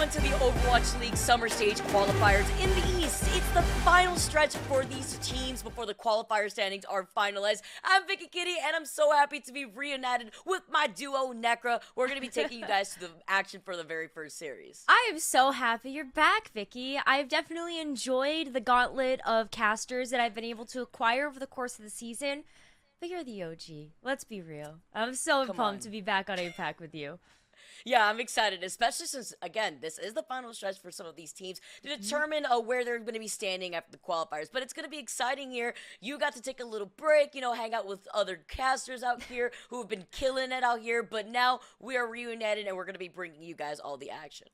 on to the Overwatch League Summer Stage Qualifiers in the East. It's the final stretch for these teams before the qualifier standings are finalized. I'm Vicky Kitty, and I'm so happy to be reunited with my duo, Necra. We're going to be taking you guys to the action for the very first series. I am so happy you're back, Vicky. I've definitely enjoyed the gauntlet of casters that I've been able to acquire over the course of the season. But you're the OG. Let's be real. I'm so pumped to be back on APAC with you. Yeah, I'm excited, especially since, again, this is the final stretch for some of these teams to determine where they're going to be standing after the qualifiers. But it's going to be exciting here. You got to take a little break, hang out with other casters out here who have been killing it out here. But now we are reunited, and we're going to be bringing you guys all the action.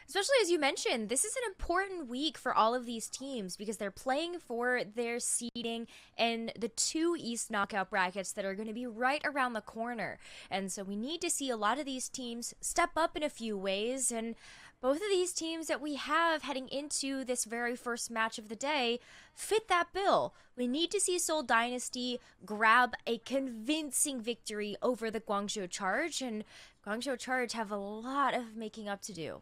Especially as you mentioned, this is an important week for all of these teams because they're playing for their seeding in the 2 East knockout brackets that are going to be right around the corner. And so we need to see a lot of these teams step up in a few ways. And both of these teams that we have heading into this very first match of the day fit that bill. We need to see Seoul Dynasty grab a convincing victory over the Guangzhou Charge. And Guangzhou Charge have a lot of making up to do.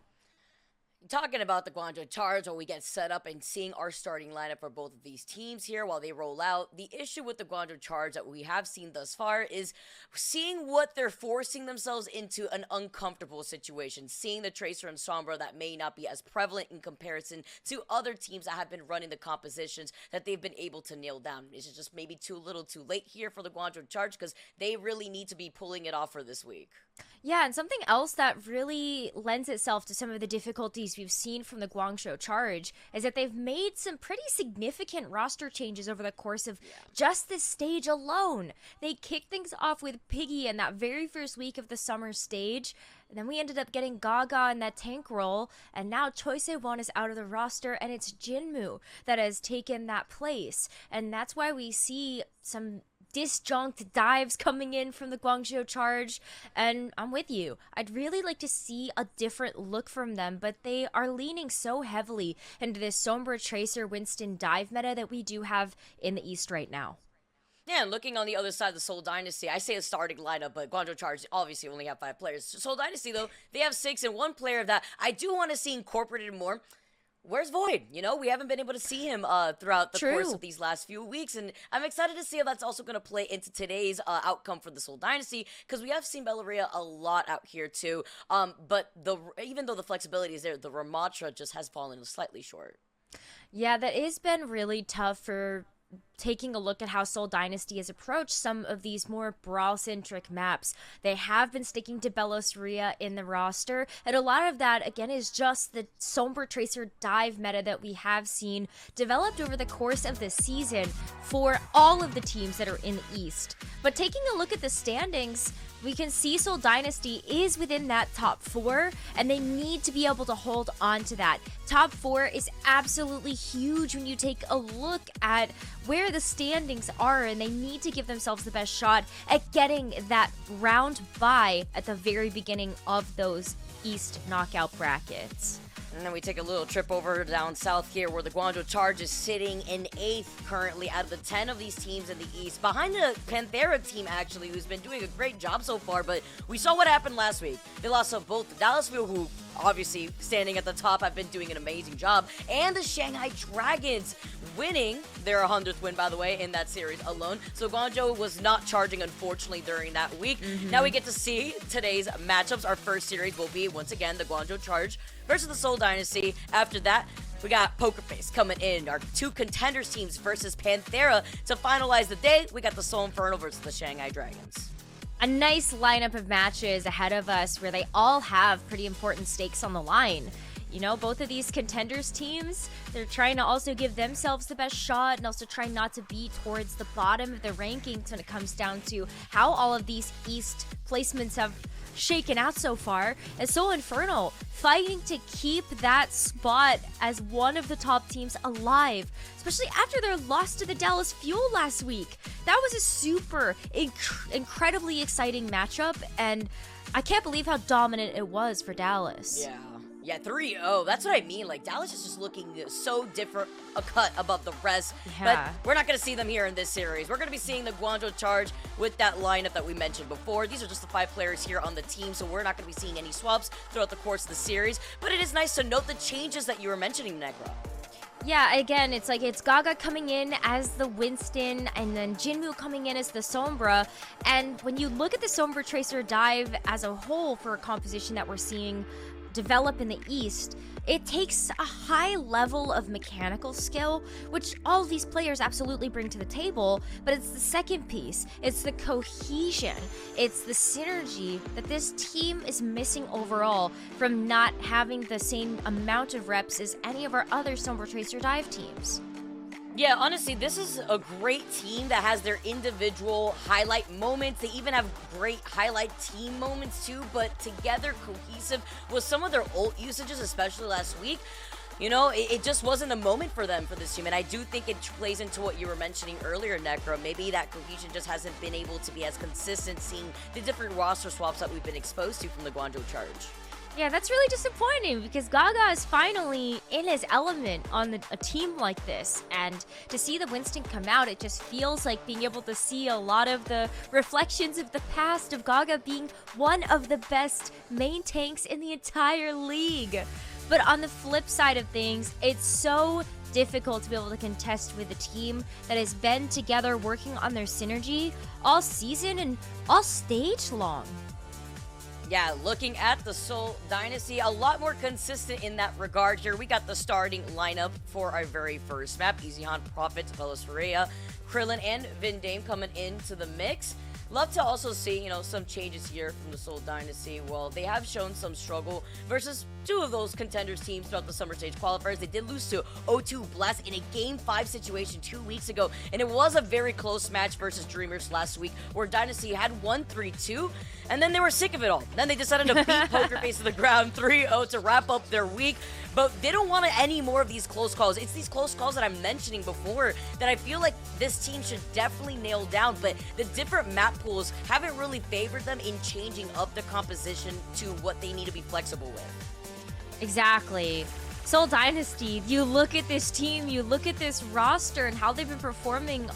Talking about the Guangzhou Charge, while we get set up and seeing our starting lineup for both of these teams here while they roll out, the issue with the Guangzhou Charge that we have seen thus far is seeing what they're forcing themselves into an uncomfortable situation. Seeing the Tracer and Sombra that may not be as prevalent in comparison to other teams that have been running the compositions that they've been able to nail down. It's just maybe too little too late here for the Guangzhou Charge because they really need to be pulling it off for this week. Yeah, and something else that really lends itself to some of the difficulties we've seen from the Guangzhou Charge is that they've made some pretty significant roster changes over the course of just this stage alone. They kicked things off with Piggy in that very first week of the summer stage, and then we ended up getting Gaga in that tank role, and now Choi Se-won is out of the roster, and it's Jinmu that has taken that place. And that's why we see some disjunct dives coming in from the Guangzhou Charge, and I'm with you. I'd really like to see a different look from them, but they are leaning so heavily into this Sombra Tracer Winston dive meta that we do have in the East right now. Yeah, and looking on the other side of the Seoul Dynasty, I say a starting lineup, but Guangzhou Charge obviously only have 5 players. Seoul Dynasty, though, they have 6, and one player that I do want to see incorporated more. Where's Void? We haven't been able to see him throughout the course of these last few weeks, and I'm excited to see how that's also going to play into today's outcome for the Seoul Dynasty, because we have seen Bellaria a lot out here too, but even though the flexibility is there, the Ramatra just has fallen slightly short. Yeah, that has been really tough for taking a look at how Seoul Dynasty has approached some of these more brawl-centric maps. They have been sticking to Belos Ria in the roster, and a lot of that, again, is just the Sombra Tracer dive meta that we have seen developed over the course of the season for all of the teams that are in the East. But taking a look at the standings, we can see Seoul Dynasty is within that top 4, and they need to be able to hold on to that. Top 4 is absolutely huge when you take a look at where the standings are, and they need to give themselves the best shot at getting that round bye at the very beginning of those East knockout brackets. And then we take a little trip over down south here where the Guangzhou Charge is sitting in 8th currently out of the 10 of these teams in the East. Behind the Panthera team, actually, who's been doing a great job so far, but we saw what happened last week. They lost to both the Dallasville, who obviously standing at the top have been doing an amazing job, and the Shanghai Dragons winning their 100th win, by the way, in that series alone. So Guangzhou was not charging, unfortunately, during that week. Now we get to see today's matchups. Our first series will be, once again, the Guangzhou Charge versus the Seoul Dynasty. After that, we got Poker Face coming in. Our 2 contenders teams versus Panthera. To finalize the day, we got the Seoul Inferno versus the Shanghai Dragons. A nice lineup of matches ahead of us where they all have pretty important stakes on the line. Both of these contenders teams, they're trying to also give themselves the best shot and also try not to be towards the bottom of the rankings when it comes down to how all of these East placements have shaken out so far. And Seoul Inferno fighting to keep that spot as one of the top teams alive, especially after their loss to the Dallas Fuel last week. That was a super incredibly exciting matchup, and I can't believe how dominant it was for Dallas. Yeah, 3-0. That's what I mean. Like, Dallas is just looking so different, a cut above the rest. Yeah. But we're not going to see them here in this series. We're going to be seeing the Guangzhou Charge with that lineup that we mentioned before. These are just the 5 players here on the team, so we're not going to be seeing any swaps throughout the course of the series. But it is nice to note the changes that you were mentioning, Negra. Yeah, again, it's like it's Gaga coming in as the Winston and then Jinwoo coming in as the Sombra. And when you look at the Sombra Tracer dive as a whole for a composition that we're seeing develop in the East, it takes a high level of mechanical skill, which all of these players absolutely bring to the table, but it's the second piece. It's the cohesion. It's the synergy that this team is missing overall from not having the same amount of reps as any of our other Sombra Tracer dive teams. Yeah, honestly, this is a great team that has their individual highlight moments. They even have great highlight team moments too, but together, cohesive with some of their ult usages, especially last week. You know, it just wasn't a moment for them for this team, and I do think it plays into what you were mentioning earlier, Necro. Maybe that cohesion just hasn't been able to be as consistent, seeing the different roster swaps that we've been exposed to from the Guangzhou Charge. Yeah, that's really disappointing because Gaga is finally in his element on a team like this. And to see the Winston come out, it just feels like being able to see a lot of the reflections of the past of Gaga being one of the best main tanks in the entire league. But on the flip side of things, it's so difficult to be able to contest with a team that has been together working on their synergy all season and all stage long. Yeah, looking at the Seoul Dynasty, a lot more consistent in that regard here. We got the starting lineup for our very first map. Easyhan, Prophet, Velos Ferreira, Krillin, and Vindame coming into the mix. Love to also see, you know, some changes here from the Seoul Dynasty. Well, they have shown some struggle versus 2 of those contenders teams throughout the summer stage qualifiers. They did lose to O2 Blast in a Game 5 situation 2 weeks ago, and it was a very close match versus Dreamers last week, where Dynasty had won 3-2, and then they were sick of it all. Then they decided to beat Poker Face to the ground 3-0 to wrap up their week. But they don't want any more of these close calls. It's these close calls that I'm mentioning before that I feel like this team should definitely nail down. But the different map pools haven't really favored them in changing up the composition to what they need to be flexible with. Exactly. Seoul Dynasty, you look at this team, you look at this roster and how they've been performing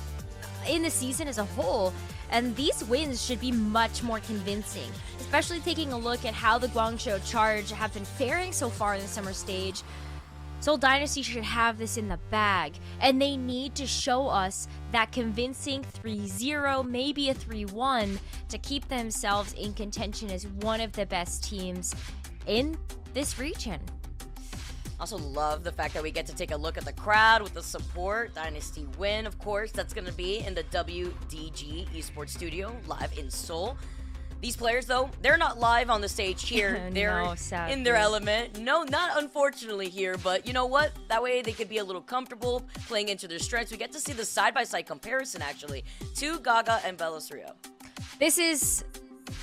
in the season as a whole. And these wins should be much more convincing, especially taking a look at how the Guangzhou Charge have been faring so far in the summer stage. Seoul Dynasty should have this in the bag, and they need to show us that convincing 3-0, maybe a 3-1, to keep themselves in contention as one of the best teams in this region. Also love the fact that we get to take a look at the crowd with the support. Dynasty win, of course. That's going to be in the WDG Esports studio live in Seoul. These players, though, they're not live on the stage here. They're in their element. No, not unfortunately here, but you know what? That way they could be a little comfortable playing into their strengths. We get to see the side-by-side comparison, actually, to Gaga and Velos Rio. This is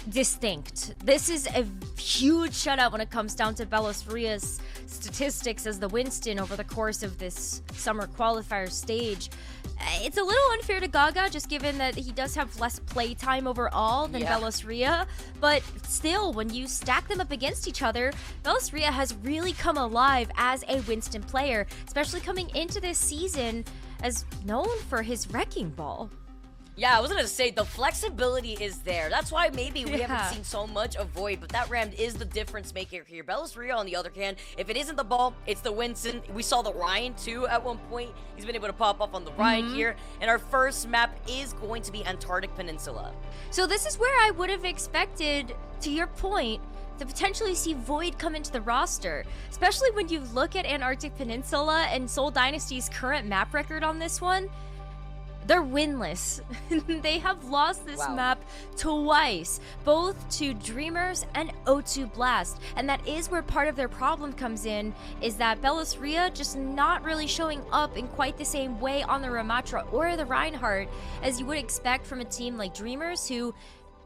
distinct. This is a huge shutout when it comes down to Velos Ria's statistics as the Winston over the course of this summer qualifier stage. It's a little unfair to Gaga, just given that he does have less play time overall than Velos Ria, but still, when you stack them up against each other, Velos Ria has really come alive as a Winston player, especially coming into this season as known for his wrecking ball. Yeah, I was going to say, the flexibility is there. That's why maybe we haven't seen so much of Void, but that Ram is the difference maker here. Velos Rio, on the other hand, if it isn't the ball, it's the Winston. We saw the Ryan, too, at one point. He's been able to pop up on the Ryan here. And our first map is going to be Antarctic Peninsula. So this is where I would have expected, to your point, to potentially see Void come into the roster, especially when you look at Antarctic Peninsula and Seoul Dynasty's current map record on this one. They're winless. They have lost this map twice, both to Dreamers and O2 Blast. And that is where part of their problem comes in, is that Velos Ria just not really showing up in quite the same way on the Ramatra or the Reinhardt as you would expect from a team like Dreamers, who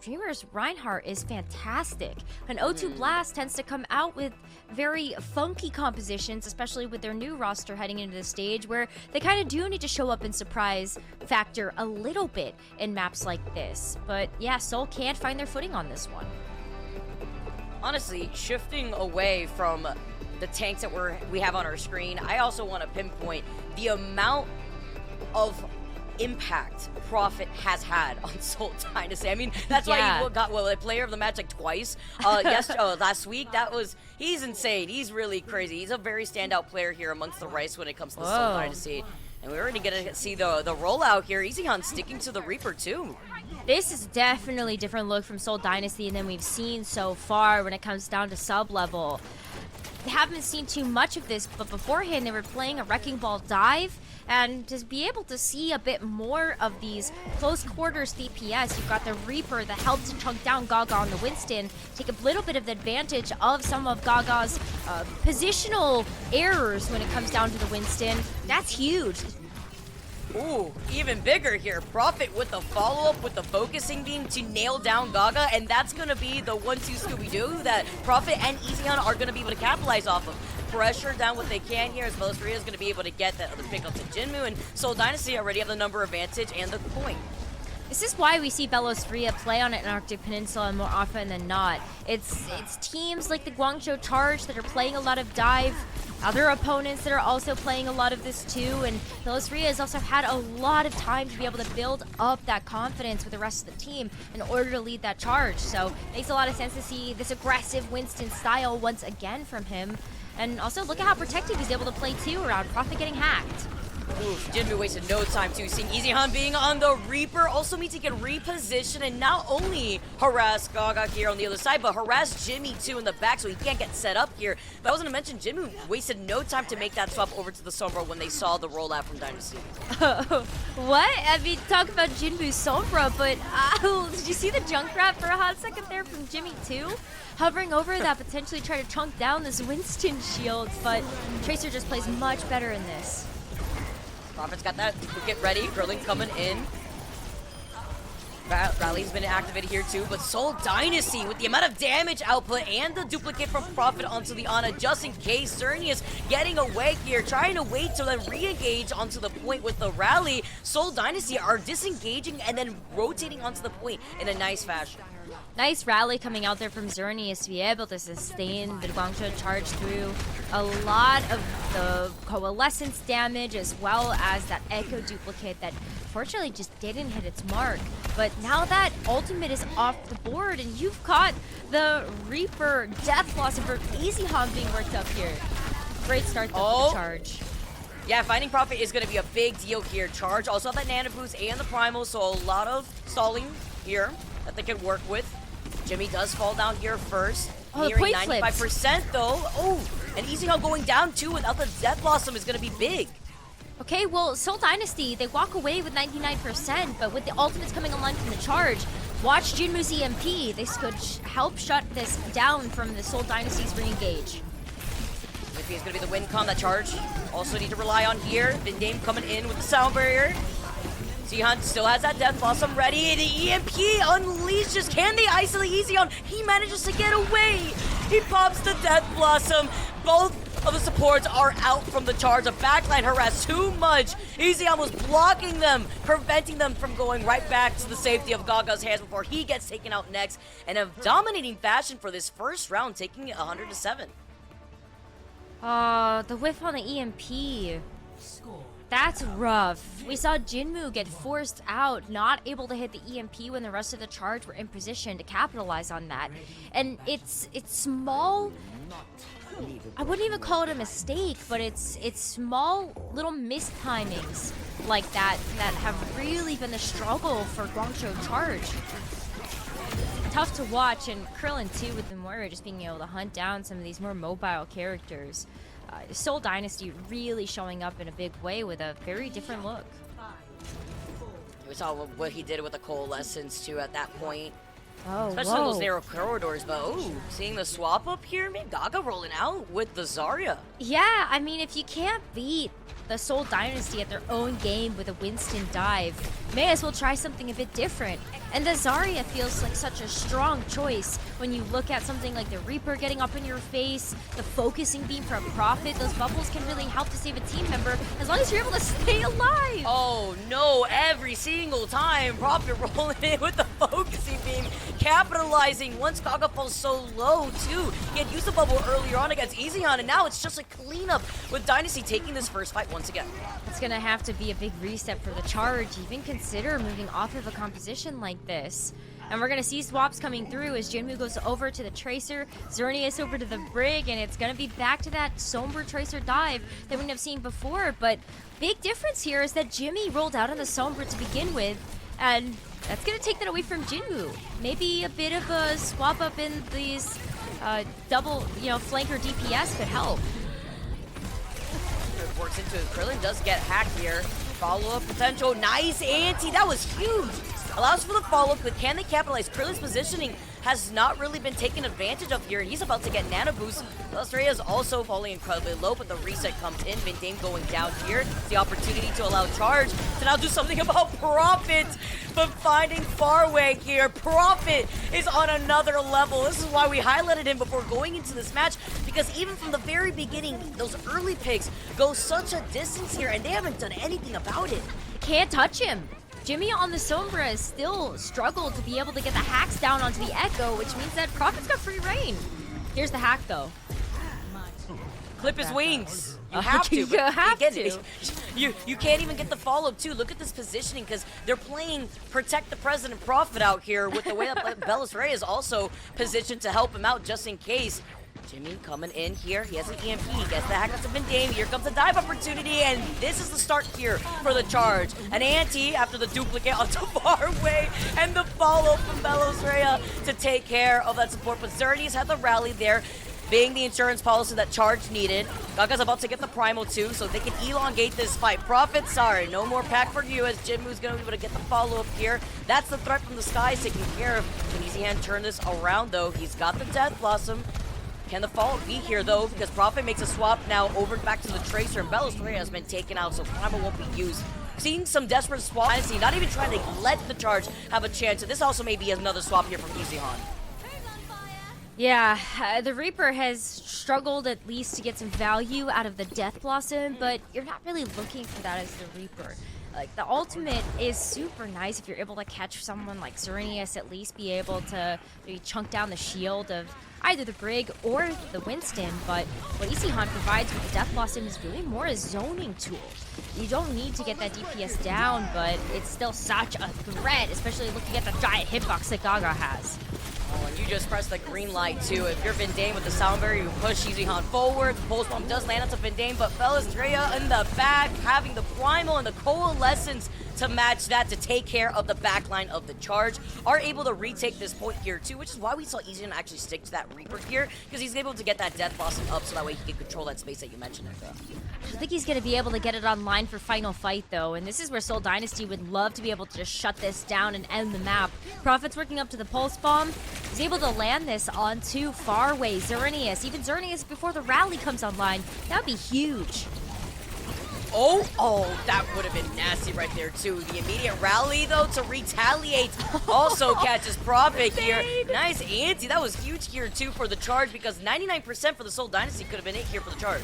Dreamers Reinhardt is fantastic. And O2 Blast tends to come out with very funky compositions, especially with their new roster heading into the stage, where they kind of do need to show up and surprise factor a little bit in maps like this. But yeah, Seoul can't find their footing on this one. Honestly, shifting away from the tanks that we have on our screen, I also want to pinpoint the amount of impact Prophet has had on Seoul Dynasty. I mean, that's why he got a player of the match like twice. Last week, he's insane. He's really crazy. He's a very standout player here amongst the Rice when it comes to the Seoul Dynasty. And we're already gonna see the rollout here. Easyhan sticking to the Reaper too. This is definitely a different look from Seoul Dynasty than we've seen so far when it comes down to sub-level. They haven't seen too much of this, but beforehand they were playing a Wrecking Ball dive, and to be able to see a bit more of these close quarters DPS, you've got the Reaper that helps to chunk down Gaga on the Winston, take a little bit of the advantage of some of Gaga's positional errors when it comes down to the Winston. That's huge. Ooh, even bigger here. Prophet with the follow-up with the focusing beam to nail down Gaga, and that's going to be the 1-2 Scooby-Doo that Prophet and Easyhan are going to be able to capitalize off of. Pressure down what they can here, as well as Rhea is going to be able to get that other pick up to Jinmu, and Seoul Dynasty already have the number advantage and the point. This is why we see Belos Rhea play on Antarctic Peninsula more often than not. It's teams like the Guangzhou Charge that are playing a lot of dive, other opponents that are also playing a lot of this too, and Belos Rhea has also had a lot of time to be able to build up that confidence with the rest of the team in order to lead that charge. So it makes a lot of sense to see this aggressive Winston style once again from him. And also look at how protective he's able to play too around Prophet getting hacked. Oof, Jinmu wasted no time too. Seeing Easyhan being on the Reaper also means he can reposition and not only harass Gaga here on the other side, but harass Jimmy too in the back so he can't get set up here. But I was going to mention, Jinmu wasted no time to make that swap over to the Sombra when they saw the rollout from Dynasty. What? I mean, talk about Jinmu's Sombra, but did you see the Junkrat for a hot second there from Jimmy too? Hovering over that, potentially try to chunk down this Winston shield, but Tracer just plays much better in this. Prophet's got that. Get ready. Grilling coming in. Rally's been activated here too, but Seoul Dynasty with the amount of damage output and the duplicate from Prophet onto the Ana just in case. Cernius getting away here, trying to wait to then re-engage onto the point with the rally. Seoul Dynasty are disengaging and then rotating onto the point in a nice fashion. Nice rally coming out there from Cernius to be able to sustain the Guangzhou Charge through a lot of the coalescence damage as well as that echo duplicate that fortunately just didn't hit its mark. But now that ultimate is off the board and you've got the Reaper Death Blossom for Easyhan being worked up here. Great start though for the Charge. Yeah, finding Prophet is going to be a big deal here. Charge also have that Nano Boost and the Primal, so a lot of stalling here that they can work with. Jimmy does fall down here first. Nearing 95% though. Oh, and Easyhan going down too without the Death Blossom is going to be big. Okay, well, Seoul Dynasty, they walk away with 99%, but with the ultimates coming online from the Charge, watch Jinmu's EMP. This could help shut this down from the Seoul Dynasty's re-engage. EMP is going to be the win con that Charge also need to rely on here. Vindame coming in with the sound barrier. Easyhan still has that Death Blossom ready. The EMP unleashes. Can they isolate Easyhan? He manages to get away. He pops the Death Blossom. Both of the supports are out from the Charge. The backline harassed too much. Easyhan was blocking them, preventing them from going right back to the safety of Gaga's hands before he gets taken out next. And a dominating fashion for this first round, taking it 100-7. The whiff on the EMP. That's rough. We saw Jinmu get forced out, not able to hit the EMP when the rest of the Charge were in position to capitalize on that. And it's small. I wouldn't even call it a mistake, but it's small little mistimings like that that have really been the struggle for Guangzhou Charge. Tough to watch, and Krillin too with the Moira just being able to hunt down some of these more mobile characters. Seoul Dynasty really showing up in a big way with a very different look. We saw what he did with the Coalescence too at that point. Oh, especially in those narrow corridors, but seeing the swap up here, man, Gaga rolling out with the Zarya. Yeah, I mean, if you can't beat the Seoul Dynasty at their own game with a Winston dive, may as well try something a bit different. And the Zarya feels like such a strong choice when you look at something like the Reaper getting up in your face, the focusing beam from Prophet. Those bubbles can really help to save a team member as long as you're able to stay alive. Oh no, every single time Prophet rolling in with the focusing beam. beam, capitalizing once Gaga falls so low, too. He had used the bubble earlier on against Eichenwalde, and now it's just a cleanup with Dynasty taking this first fight once again. It's going to have to be a big reset for the Charge. Even consider moving off of a composition like this. And we're going to see swaps coming through as Jinwoo goes over to the Tracer, Xerneas over to the Brig, and it's going to be back to that Sombra Tracer dive that we wouldn't have seen before. But big difference here is that Jimmy rolled out on the Sombra to begin with, and that's going to take that away from Jinwoo. Maybe a bit of a swap up in these double, flanker DPS could help. It works into it. Krillin does get hacked here. Follow-up potential. Nice anti. That was huge. Allows for the follow-up, but can they capitalize? Krillin's positioning has not really been taken advantage of here. He's about to get nano boost. Australia is also falling incredibly low, but the reset comes in. Vindame going down here. It's the opportunity to allow Charge to now do something about Profit, but finding Farway here. Profit is on another level. This is why we highlighted him before going into this match, because even from the very beginning, those early picks go such a distance here, and they haven't done anything about it. Can't touch him. Jimmy on the Sombra has still struggled to be able to get the hacks down onto the Echo, which means that Prophet's got free reign. Here's the hack, though. Clip his wings. You have to. You have to. You can't even get the follow-up, too. Look at this positioning, because they're playing Protect the President Prophet out here with the way that Bellis Ray is also positioned to help him out just in case. Jimmy coming in here. He has an EMP. He gets the hack. That's a Vindame. Here comes a dive opportunity, and this is the start here for the Charge. An anti after the duplicate onto Farway, and the follow from Bellis Ray to take care of that support. But Xerneas had the rally there, being the insurance policy that Charge needed. Gaga's about to get the primal too, so they can elongate this fight. Prophet, sorry, no more pack for you, as Jinwoo's going to be able to get the follow-up here. That's the threat from the skies taken care of. Can Easy Hand turn this around, though? He's got the Death Blossom. Can the follow-up be here, though? Because Prophet makes a swap now over back to the Tracer, and Bellis Ray has been taken out, so primal won't be used. Seeing some desperate swaps, not even trying to let the Charge have a chance. So this also may be another swap here from Easy Han. Yeah, the Reaper has struggled at least to get some value out of the Death Blossom, but you're not really looking for that as the Reaper. Like, the ultimate is super nice if you're able to catch someone like Xerneas, at least be able to maybe chunk down the shield of either the Brig or the Winston, but what Easy-Han provides with the Death Blossom is really more a zoning tool. You don't need to get that DPS down, but it's still such a threat, especially looking at the giant hitbox that Gaga has. Oh, and you just press the green light, too. If you're Vindame with the Sound Barrier, you push Easy-Han forward. The Pulse Bomb does land onto Vindame, but Bellis Ray in the back, having the Primal and the Coalescence to match that, to take care of the backline of the Charge, are able to retake this point here, too, which is why we saw Easy-Han actually stick to that Reaper here, because he's able to get that Death Blossom up so that way he can control that space that you mentioned there. I think he's going to be able to get it online for final fight, though, and this is where Seoul Dynasty would love to be able to just shut this down and end the map. Prophet's working up to the Pulse Bomb. He's able to land this onto Farway, Xerneas, even Xerneas before the rally comes online. That would be huge. Oh, that would have been nasty right there, too. The immediate rally, though, to retaliate also catches Prophet here. Nice anti. That was huge here, too, for the Charge, because 99% for the Seoul Dynasty could have been it here for the Charge.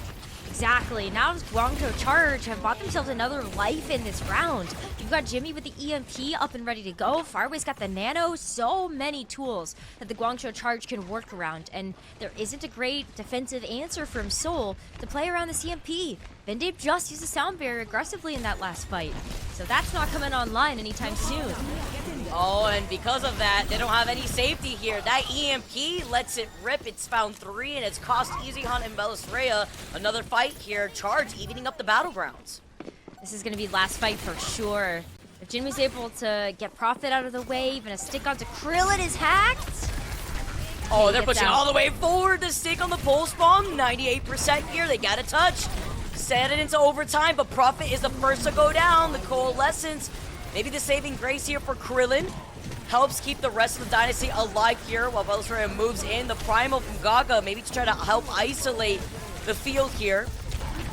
Exactly. Now Guangzhou Charge have bought themselves another life in this round. You've got Jimmy with the EMP up and ready to go. Farway's got the Nano. So many tools that the Guangzhou Charge can work around. And there isn't a great defensive answer from Seoul to play around the EMP. Vindame just used a Sound Barrier aggressively in that last fight. So that's not coming online anytime soon. Oh, and because of that, they don't have any safety here. That EMP lets it rip. It's found 3, and it's cost Easy-Han and Bellis Ray another fight here. Charge evening up the battlegrounds. This is going to be last fight for sure. If Jinwoo's able to get Prophet out of the way, even a stick onto Krillin is hacked. Oh, they're pushing all the way forward. The stick on the Pulse Bomb, 98% here. They got a touch. Set it into overtime, but Prophet is the first to go down. The Coalescence, maybe the saving grace here for Krillin, helps keep the rest of the Dynasty alive here while Bellis Ray moves in. The Primal from Gaga, maybe to try to help isolate the field here.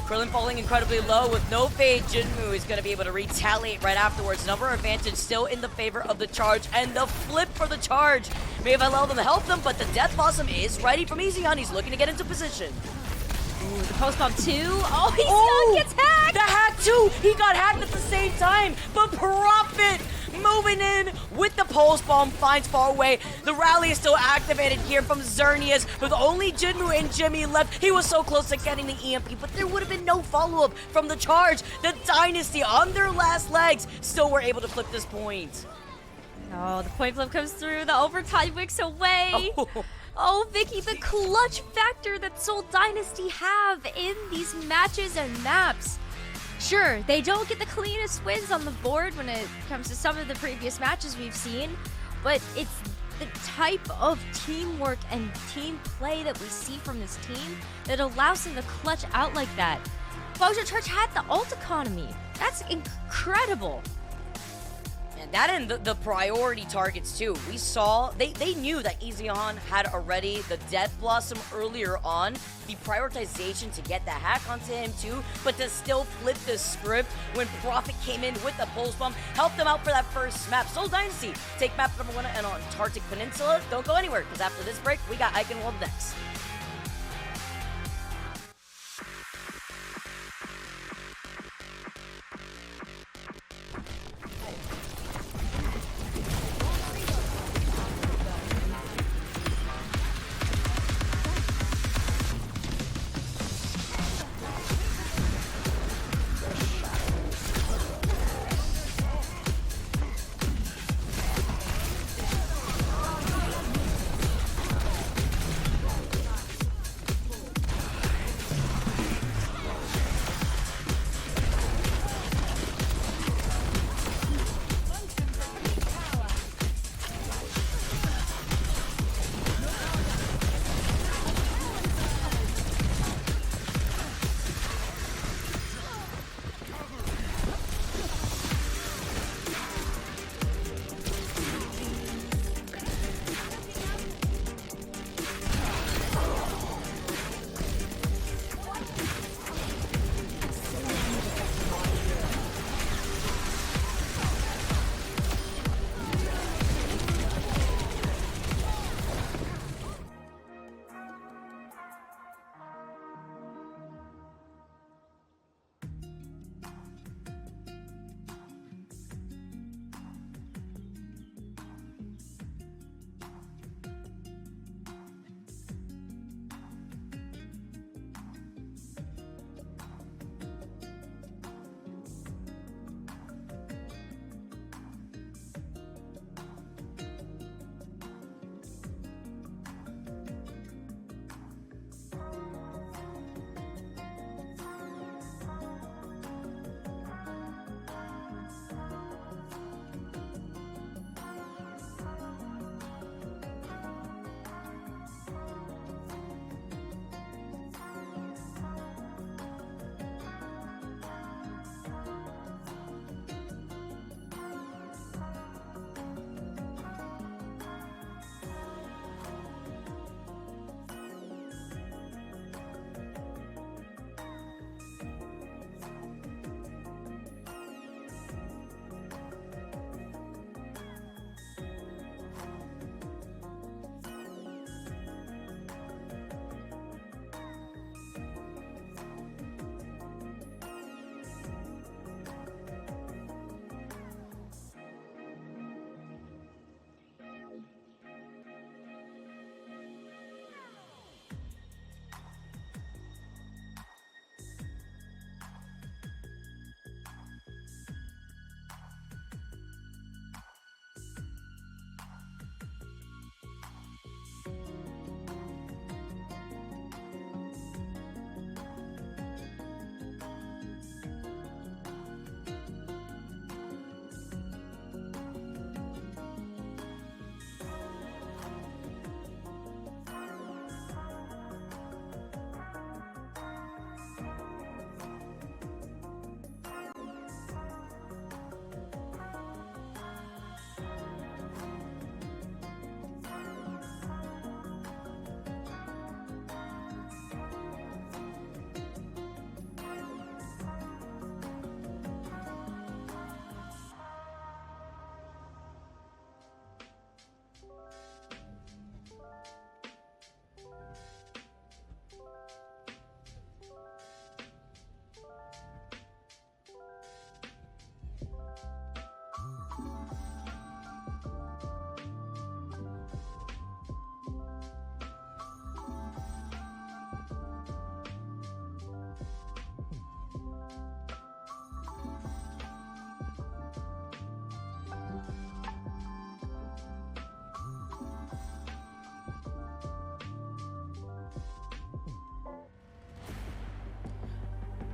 Krillin falling incredibly low with no fade. Jinwoo is going to be able to retaliate right afterwards. Number advantage still in the favor of the Charge, and the flip for the Charge may have allowed them to help them, but the Death Blossom is ready from Easy-Han. He's looking to get into position. Ooh, the Post Bomb too. Oh, he gets hacked. The hack too. He got hacked at the same time, but Prophet moving Coming in with the pulse bomb, finds far away. The rally is still activated here from Xerneas with only Jinmu and Jimmy left. He was so close to getting the EMP, but there would have been no follow-up from the Charge. The Dynasty on their last legs still were able to flip this point. Oh, the point flip comes through. The overtime wicks away. Oh, Vicky, the clutch factor that Seoul Dynasty have in these matches and maps. Sure, they don't get the cleanest wins on the board when it comes to some of the previous matches we've seen, but it's the type of teamwork and team play that we see from this team that allows them to clutch out like that. Guangzhou Charge had the ult economy. That's incredible. And that and the priority targets too. We saw, they knew that Eichenwalde had already the Death Blossom earlier on. The prioritization to get the hack onto him too, but to still flip the script when Prophet came in with the pulse bomb, helped them out for that first map. Seoul Dynasty take map number 1 and on Antarctic Peninsula. Don't go anywhere, because after this break, we got Eichenwalde next.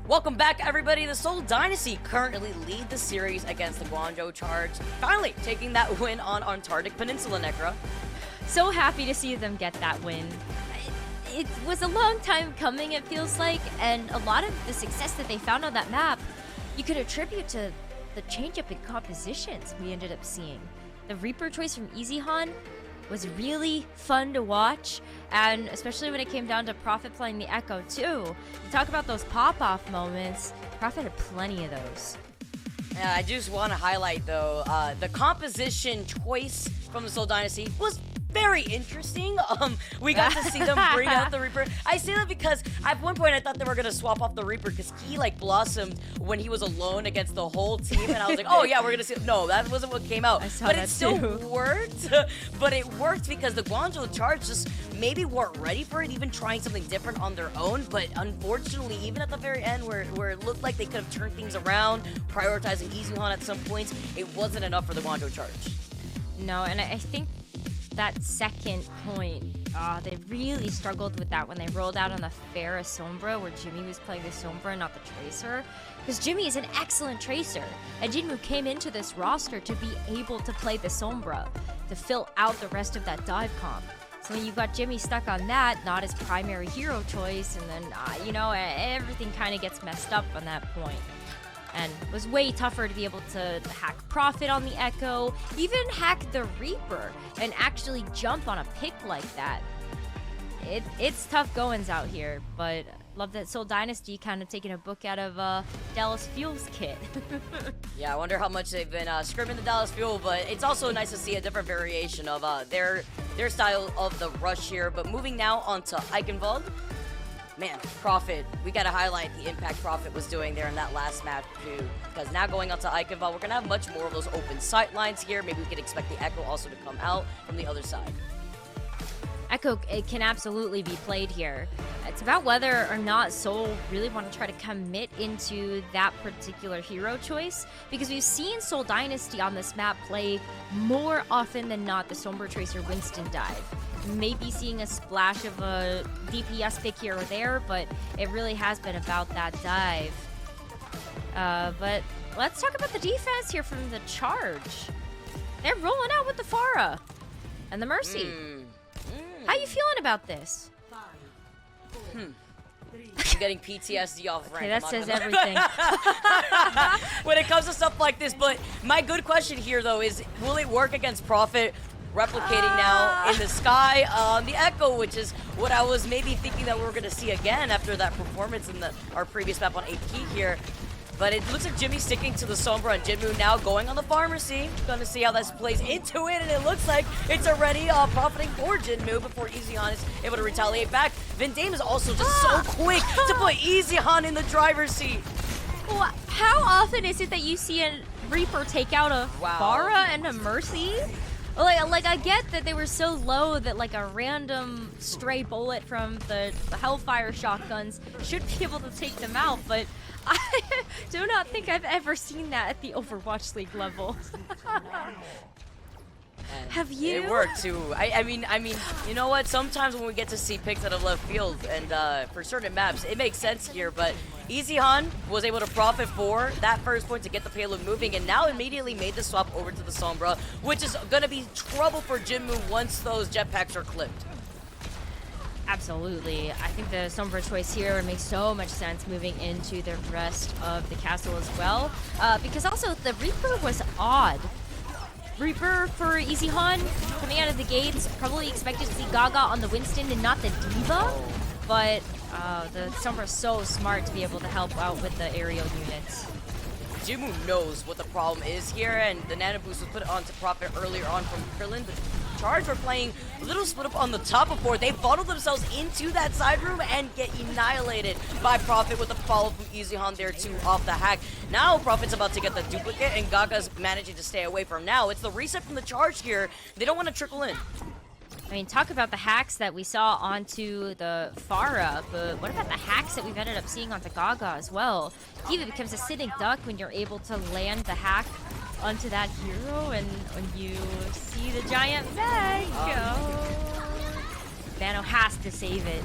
Welcome back, everybody. The Seoul Dynasty currently lead the series against the Guangzhou Charge, finally taking that win on Antarctic Peninsula, Necra. So happy to see them get that win. It was a long time coming, it feels like, and a lot of the success that they found on that map, you could attribute to the change-up in compositions we ended up seeing. The Reaper choice from Eichenwalde was really fun to watch, and especially when it came down to Prophet playing the Echo too. You talk about those pop-off moments, Prophet had plenty of those. Yeah, I just want to highlight though, the composition choice from the Seoul Dynasty was very interesting. We got to see them bring out the Reaper. I say that because at one point I thought they were gonna swap off the Reaper because he like blossomed when he was alone against the whole team, and I was like, oh yeah, we're gonna see. No, that wasn't what came out. But it still worked. But it worked because the Guangzhou Charge just maybe weren't ready for it, even trying something different on their own. But unfortunately, even at the very end, where it looked like they could have turned things around, prioritizing Eichenwalde at some points, it wasn't enough for the Guangzhou Charge. No, and I think that second point, they really struggled with that when they rolled out on the Farah Sombra, where Jimmy was playing the Sombra, not the Tracer. Because Jimmy is an excellent Tracer, and Jinmu came into this roster to be able to play the Sombra, to fill out the rest of that dive comp. So when you got Jimmy stuck on that, not his primary hero choice, and then, you know, everything kind of gets messed up on that point. And it was way tougher to be able to hack Prophet on the Echo, even hack the Reaper, and actually jump on a pick like that. It's tough goings out here, but love that Seoul Dynasty kind of taking a book out of Dallas Fuel's kit. Yeah, I wonder how much they've been scrimming the Dallas Fuel, but it's also nice to see a different variation of their style of the rush here. But moving now on to Eichenwalde. Man, Prophet, we got to highlight the impact Prophet was doing there in that last match too. Because now going on to Eichenwalde, we're going to have much more of those open sight lines here. Maybe we can expect the Echo also to come out from the other side. Echo, it can absolutely be played here. It's about whether or not Seoul really want to try to commit into that particular hero choice, because we've seen Seoul Dynasty on this map play more often than not the Sombra Tracer Winston dive. Maybe seeing a splash of a DPS pick here or there, but it really has been about that dive. But let's talk about the defense here from the Charge. They're rolling out with the Farah and the Mercy. How you feeling about this? I'm getting PTSD off rank. Okay, that says everything. When it comes to stuff like this, but my good question here though is, will it work against Prophet replicating now in the sky on the Echo, which is what I was maybe thinking that we were going to see again after that performance in our previous map on AP here. But it looks like Jimmy's sticking to the Sombra, and Jinmu now going on the Pharmacy. Gonna see how this plays into it, and it looks like it's already profiting for Jinmu before Eichenwalde is able to retaliate back. Vindame is also just so quick to put Eichenwalde in the driver's seat. Well, how often is it that you see a Reaper take out a Farah and a Mercy? Like I get that they were so low that like a random stray bullet from the Hellfire shotguns should be able to take them out, but I do not think I've ever seen that at the Overwatch League level. Have you? It worked too. I mean, you know what? Sometimes when we get to see picks out of left field, and for certain maps, it makes sense here. But Eichenwalde was able to profit for that first point to get the payload moving, and now immediately made the swap over to the Sombra, which is going to be trouble for Jinmu once those jetpacks are clipped. Absolutely. I think the Sombra choice here would make so much sense moving into the rest of the castle as well. Because also the Reaper was odd. Reaper for Eichenwalde coming out of the gates, probably expected to see Gaga on the Winston and not the Diva. But the Sombra is so smart to be able to help out with the aerial units. Jinmu knows what the problem is here, and the Nano Boost was put onto Prophet earlier on from Krillin, but Charge were playing a little split up on the top before they funneled themselves into that side room and get annihilated by Prophet with a follow from Eichenwalde there too off the hack. Now Prophet's about to get the duplicate, and Gaga's managing to stay away from now. It's the reset from the Charge here. They don't want to trickle in. I mean, talk about the hacks that we saw onto the Farah, but what about the hacks that we've ended up seeing onto Gaga as well? Diva becomes a sitting duck when you're able to land the hack onto that hero, and when you see the giant bag go, Vano has to save it.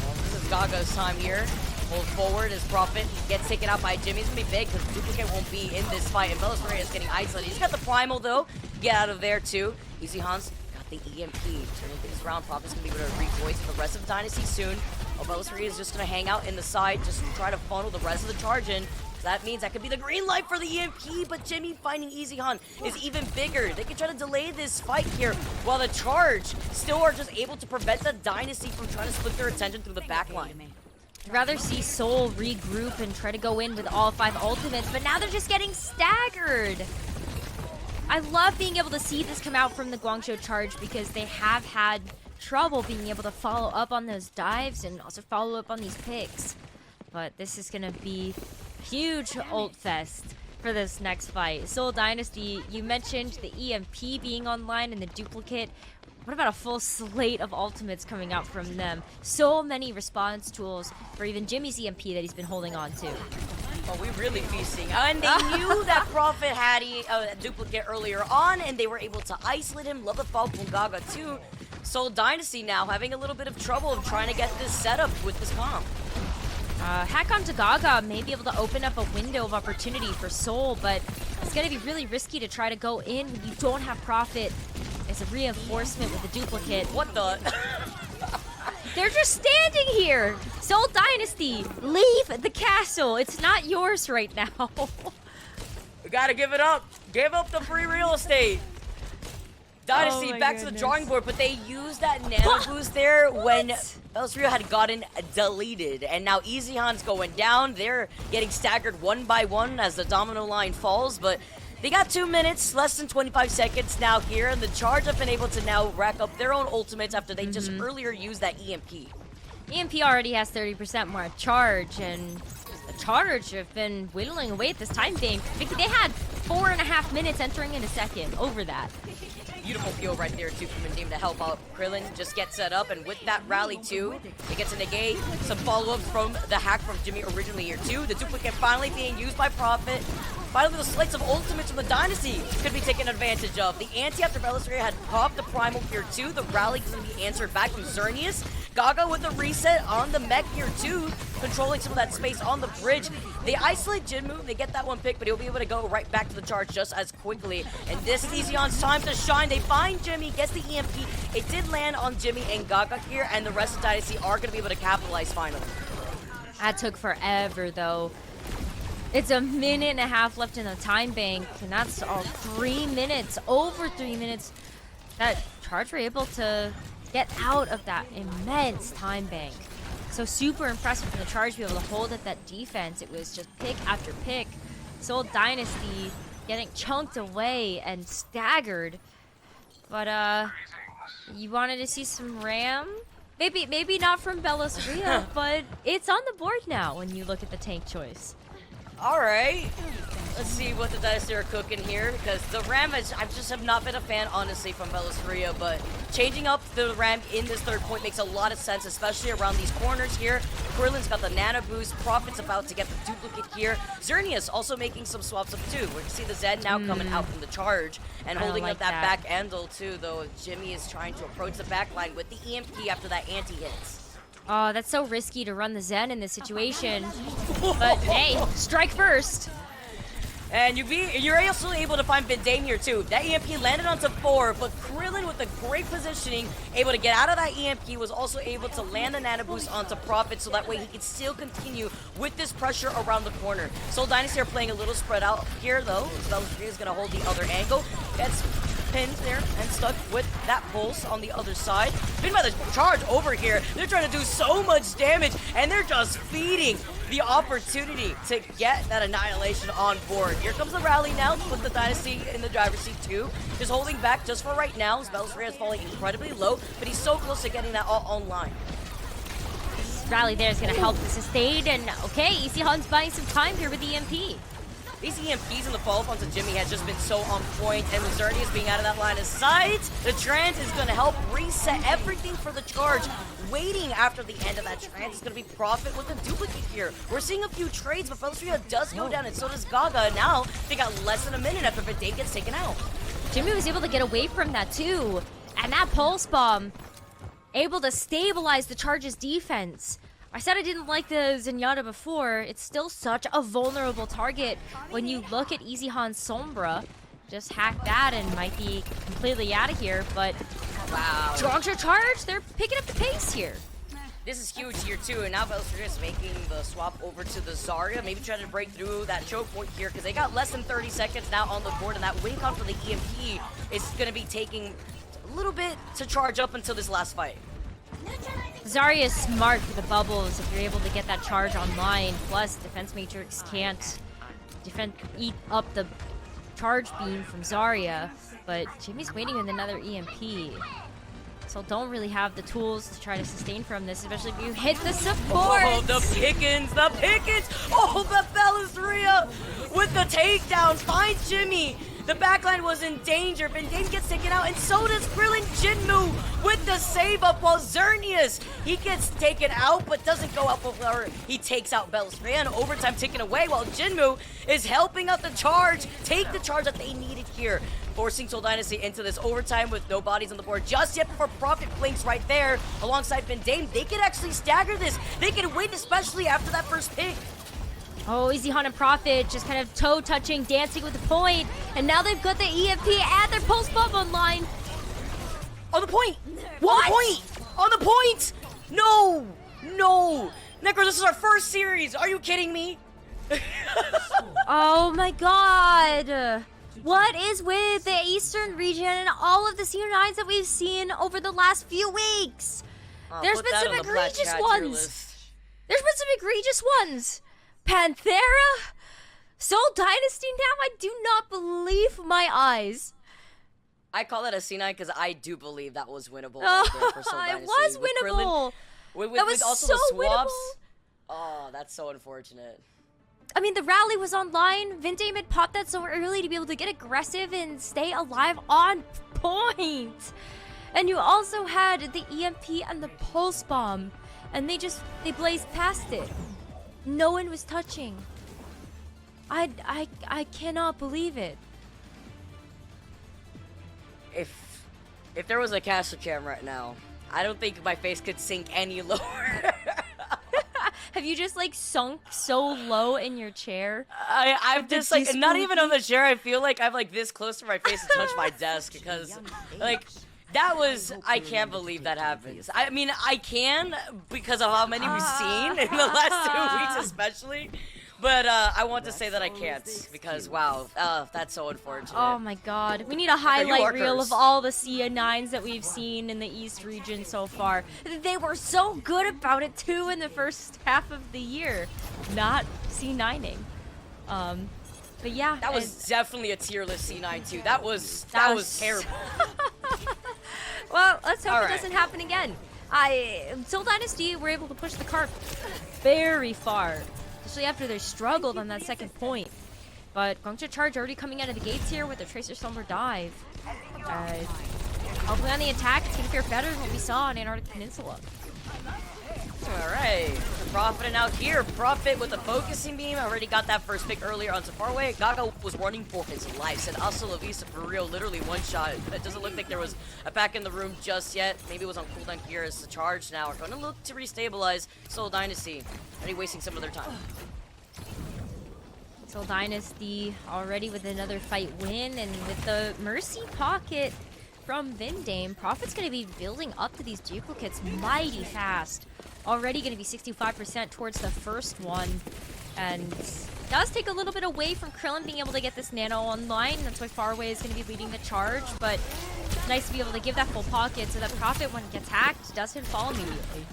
Well, this is Gaga's time here. Pulls forward as Prophet gets taken out by Jimmy. It's gonna be big because Duplicate won't be in this fight, and Bellastoria is getting isolated. He's got the Primal though. Get out of there too. Easy Hans got the EMP. Turning things around. Prophet's gonna be able to revoice the rest of Dynasty soon. Bellastoria is just gonna hang out in the side, just try to funnel the rest of the charge in. That means that could be the green light for the EMP, but Jimmy finding Easy Han is even bigger. They can try to delay this fight here while the Charge still are just able to prevent the Dynasty from trying to split their attention through the backline. I'd rather see Seoul regroup and try to go in with all 5 ultimates, but now they're just getting staggered. I love being able to see this come out from the Guangzhou Charge because they have had trouble being able to follow up on those dives and also follow up on these picks. But this is going to be huge ult fest for this next fight. Seoul Dynasty, you mentioned the EMP being online and the duplicate. What about a full slate of ultimates coming out from them? So many response tools for even Jimmy's EMP that he's been holding on to. Oh, we're really feasting. And they knew that Prophet had a duplicate earlier on, and they were able to isolate him. Love the fall from Gaga too. Seoul Dynasty now having a little bit of trouble of trying to get this setup with this comp. Hack onto Gaga may be able to open up a window of opportunity for Seoul, but it's going to be really risky to try to go in when you don't have Prophet as a reinforcement with the duplicate. What the? They're just standing here! Seoul Dynasty, leave the castle! It's not yours right now. We gotta give it up. Give up the free real estate. Dynasty back to the drawing board, but they used that nano boost there when Bellastoria had gotten deleted. And now Easy Han's going down. They're getting staggered one by one as the domino line falls, but they got 2 minutes, less than 25 seconds now here, and the Charge have been able to now rack up their own ultimates after they just earlier used that EMP. EMP already has 30% more Charge, and the Charge have been whittling away at this time bank. They had 4.5 minutes entering in a second over that. Beautiful peel right there too from Nadim to help out. Krillin just gets set up, and with that rally too, it gets to negate some follow-ups from the hack from Jimmy originally here too. The duplicate finally being used by Prophet. Finally, the slice of ultimates from the Dynasty could be taken advantage of. The anti after Bellastoria had popped the Primal here too. The rally is going to be answered back from Xerneas. Gaga with the reset on the mech here too, controlling some of that space on the bridge. They isolate Jinmu, they get that one pick, but he'll be able to go right back to the Charge just as quickly. And this is Easion's time to shine. They find Jimmy, gets the EMP. It did land on Jimmy and Gaga here, and the rest of Dynasty are going to be able to capitalize finally. That took forever though. It's a minute and a half left in the time bank, and that's all 3 minutes, over 3 minutes. That Charge were able to get out of that immense time bank. So super impressive from the Charge to be able to hold at that defense. It was just pick after pick. Seoul Dynasty getting chunked away and staggered. But you wanted to see some RAM? Maybe not from Bellastoria, but it's on the board now when you look at the tank choice. All right, let's see what the Dynasty are cooking here, because the Ram, I just have not been a fan, honestly, from Bellastoria, but changing up the Ram in this third point makes a lot of sense, especially around these corners here. Krillin's got the nano boost, Prophet's about to get the duplicate here. Xerneas also making some swaps up too. We can see the Zed now coming out from the Charge and holding up that back handle too, though Jimmy is trying to approach the back line with the EMP after that anti-hits. Oh, that's so risky to run the Zen in this situation. But hey, strike first. And you're also able to find Vidane here too. That EMP landed onto 4, but Krillin with the great positioning, able to get out of that EMP, was also able to land the nano boost onto Prophet, so that way he can still continue with this pressure around the corner. Seoul Dynasty are playing a little spread out here though. Bellastoria is going to hold the other angle. Gets pinned there and stuck with that pulse on the other side. Pinned by the Charge over here. They're trying to do so much damage, and they're just feeding the opportunity to get that annihilation on board. Here comes the rally now with the Dynasty in the driver's seat too. Just holding back just for right now. Bellastoria is falling incredibly low, but he's so close to getting that all online. This rally there is going to help the sustain, and okay, Easy Han's buying some time here with the EMP. These EMPs and the follow-up onto Jimmy has just been so on point, and with Xerneas being out of that line of sight, the trans is going to help reset everything for the Charge. Waiting after the end of that trans is going to be Prophet with a duplicate here. We're seeing a few trades, but Bellastoria does go down, and so does Gaga. Now, they got less than a minute after Vidane gets taken out. Jimmy was able to get away from that too, and that pulse bomb able to stabilize the Charge's defense. I said I didn't like the Zenyatta before. It's still such a vulnerable target when you look at Easyhan's Sombra. Just hack that and might be completely out of here, but Wow. Guangzhou Charge, they're picking up the pace here. This is huge here too, and now Belfry is making the swap over to the Zarya, maybe trying to break through that choke point here, because they got less than 30 seconds now on the board, and that win con for the EMP is going to be taking a little bit to charge up until this last fight. Zarya is smart for the bubbles if you're able to get that charge online, plus Defense Matrix can't eat up the charge beam from Zarya, but Jimmy's waiting with another EMP. So don't really have the tools to try to sustain from this, especially if you hit the support. Oh, the Pickens, the Pickens! Oh, the Belfry with the takedown finds Jimmy. The backline was in danger. Vendame gets taken out, and so does Krillin Jinmu with the save up, while Xerneas, he gets taken out, but doesn't go out before he takes out Belfry. And overtime taken away, while Jinmu is helping out the charge, take the charge that they needed here, forcing Seoul Dynasty into this overtime with no bodies on the board just yet before Profit blinks right there alongside Vendame. They could actually stagger this. They could win, especially after that first pick. Oh, Easyhan and Profit just kind of toe-touching, dancing with the point, and now they've got the EMP and their pulse bomb online. On the point! What? On the point! On the point! No! No! Necro, this is our first series! Are you kidding me? Oh my god! What is with the Eastern region and all of the CO9s that we've seen over the last few weeks? There's been some egregious ones. There's been some egregious ones. Panthera? Seoul Dynasty now? I do not believe my eyes. I call that a C9 because I do believe that was winnable. Oh, right there for Seoul it Dynasty. was With winnable. Krillin, That was with also so the swaps. winnable. Oh, that's so unfortunate. I mean, the rally was online. Vendame had popped that so early to be able to get aggressive and stay alive on point. And you also had the EMP and the pulse bomb. And they blazed past it. No one was touching. I cannot believe it. If there was a caster cam right now, I don't think my face could sink any lower. Have you just like sunk so low in your chair? I'm just like, not even on the chair. I feel like I'm like this close to my face to touch my desk because like that was, I can't believe that happens. I mean, I can because of how many we've seen in the last 2 weeks especially. But I want to say that I can't because, wow, that's so unfortunate. Oh my god. We need a highlight reel of all the CO9s that we've seen in the East region so far. They were so good about it too in the first half of the year. Not C9ing. But yeah. That was definitely a tier list C9 too. That was terrible. Well, let's hope it doesn't happen again. Seoul Dynasty were able to push the cart very far. Especially after they struggled on that second point. But Guangzhou Charge already coming out of the gates here with the Tracer Somber dive. Hopefully on the attack, it's going to fare better than what we saw on Antarctic Peninsula. Alright, Profit now here. Profit with the focusing beam. Already got that first pick earlier on Safarway. Gaga was running for his life. Said Hasta La Vista for real, literally one shot. It doesn't look like there was a pack in the room just yet. Maybe it was on cooldown here as the Charge now are going to look to restabilize Seoul Dynasty. Already wasting some of their time. Seoul Dynasty already with another fight win, and with the Mercy Pocket from Vendame, Profit's going to be building up to these duplicates mighty fast. Already going to be 65% towards the first one, and does take a little bit away from Krillin being able to get this nano online. That's why Faraway is going to be leading the charge, but nice to be able to give that full pocket so that Profit, when it gets hacked, does hit fall immediately.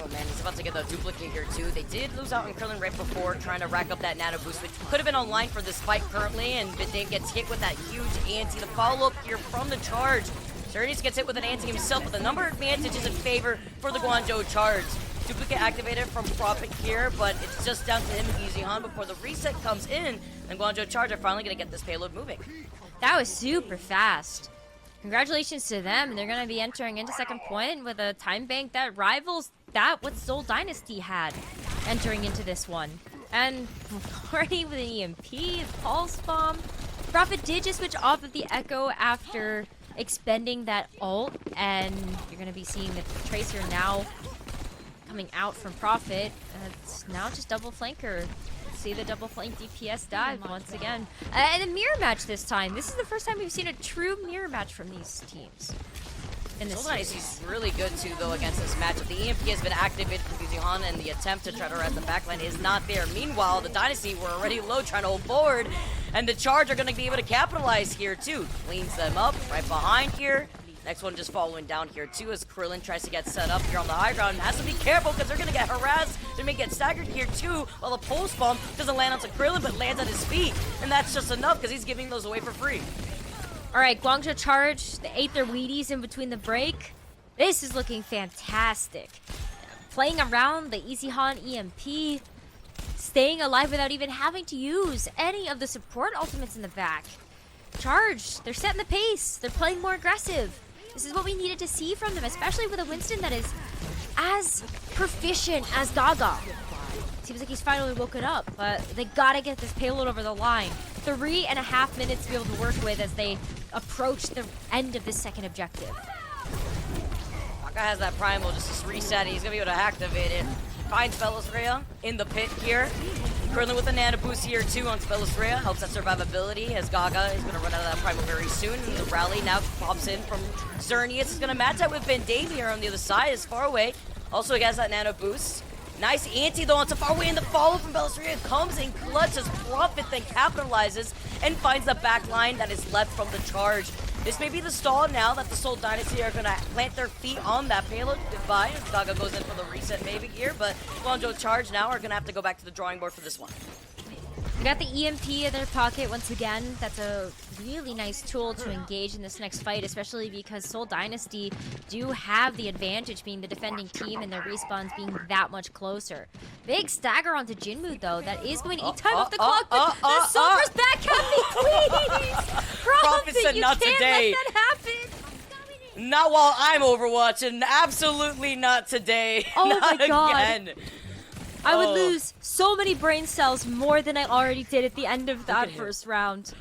Oh man, he's about to get the duplicate here too. They did lose out on Krillin right before, trying to rack up that nano boost, which could have been online for this fight currently, and Vendame gets hit with that huge anti. The follow-up here from the Charge. Xerneas gets hit with an anti himself, but the number advantage is in favor for the Guangzhou Charge. Duplicate activated from Profit here, but it's just down to him and Easyhan before the reset comes in, and Guangzhou Charge are finally going to get this payload moving. That was super fast. Congratulations to them. They're going to be entering into second point with a time bank that rivals that what Seoul Dynasty had entering into this one. And already with an EMP, Pulse Bomb. Profit did just switch off of the Echo after expending that ult, and you're going to be seeing the Tracer now coming out from Prophet. It's now just double flanker. See the double flank DPS dive once again. And a mirror match this time. This is the first time we've seen a true mirror match from these teams. Seoul Dynasty's really good too, though, against this matchup. The EMP has been activated from Fuzihan, and the attempt to try to res the backline is not there. Meanwhile, the Dynasty were already low, trying to hold forward, and the Charge are going to be able to capitalize here too. Cleans them up right behind here. Next one just following down here too, as Krillin tries to get set up here on the high ground. Has to be careful because they're going to get harassed. They may get staggered here too, while the pulse bomb doesn't land onto Krillin, but lands at his feet. And that's just enough because he's giving those away for free. All right, Guangzhou Charge, they ate their Wheaties in between the break. This is looking fantastic. Playing around the Eichenwalde EMP, staying alive without even having to use any of the support ultimates in the back. Charge, they're setting the pace. They're playing more aggressive. This is what we needed to see from them, especially with a Winston that is as proficient as Gaga. Seems like he's finally woken up, but they gotta get this payload over the line. 3.5 minutes to be able to work with as they approach the end of this second objective. Gaga has that primal just to reset. He's gonna be able to activate it. Finds Felosrea in the pit here. Krillin with a nano boost here too on Felosrea. Helps that survivability as Gaga is gonna run out of that primal very soon. And the rally now pops in from Xerneas. Is gonna match up with Van Dame here on the other side. Is far away. Also he has that nano boost. Nice anti though on so far away, and the follow from Felosrea comes in clutch as Prophet then capitalizes and finds the back line that is left from the Charge. This may be the stall now that the Seoul Dynasty are going to plant their feet on that payload. Goodbye. Gaga goes in for the reset maybe here, but Guangzhou Charge now are going to have to go back to the drawing board for this one. They got the EMP in their pocket once again. That's a really nice tool to engage in this next fight, especially because Seoul Dynasty do have the advantage being the defending team and their respawns being that much closer. Big stagger onto Jinmu though. That is going to eat time off the clock, but the Silver's back happy, please! Prophet said you not can't today. let that happen! Not while I'm overwatching. Absolutely not today. Oh not my god. Again. I would lose so many brain cells more than I already did at the end of that first round.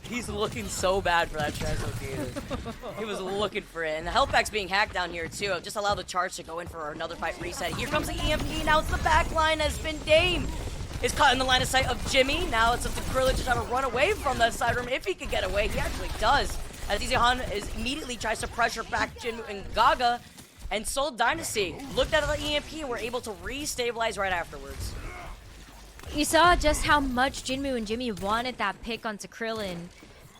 He's looking so bad for that translocator. He was looking for it. And the health pack's being hacked down here too. Just allow the Charge to go in for another fight reset. Here comes the EMP. Now it's the back line as Van Dame is caught in the line of sight of Jimmy. Now it's up to Krillin to try to run away from that side room. If he could get away, he actually does. As Eichenwalde is immediately tries to pressure back Jinmu and Gaga. And Seoul Dynasty looked at the EMP and were able to re-stabilize right afterwards. You saw just how much Jinmu and Jimmy wanted that pick onto Krillin.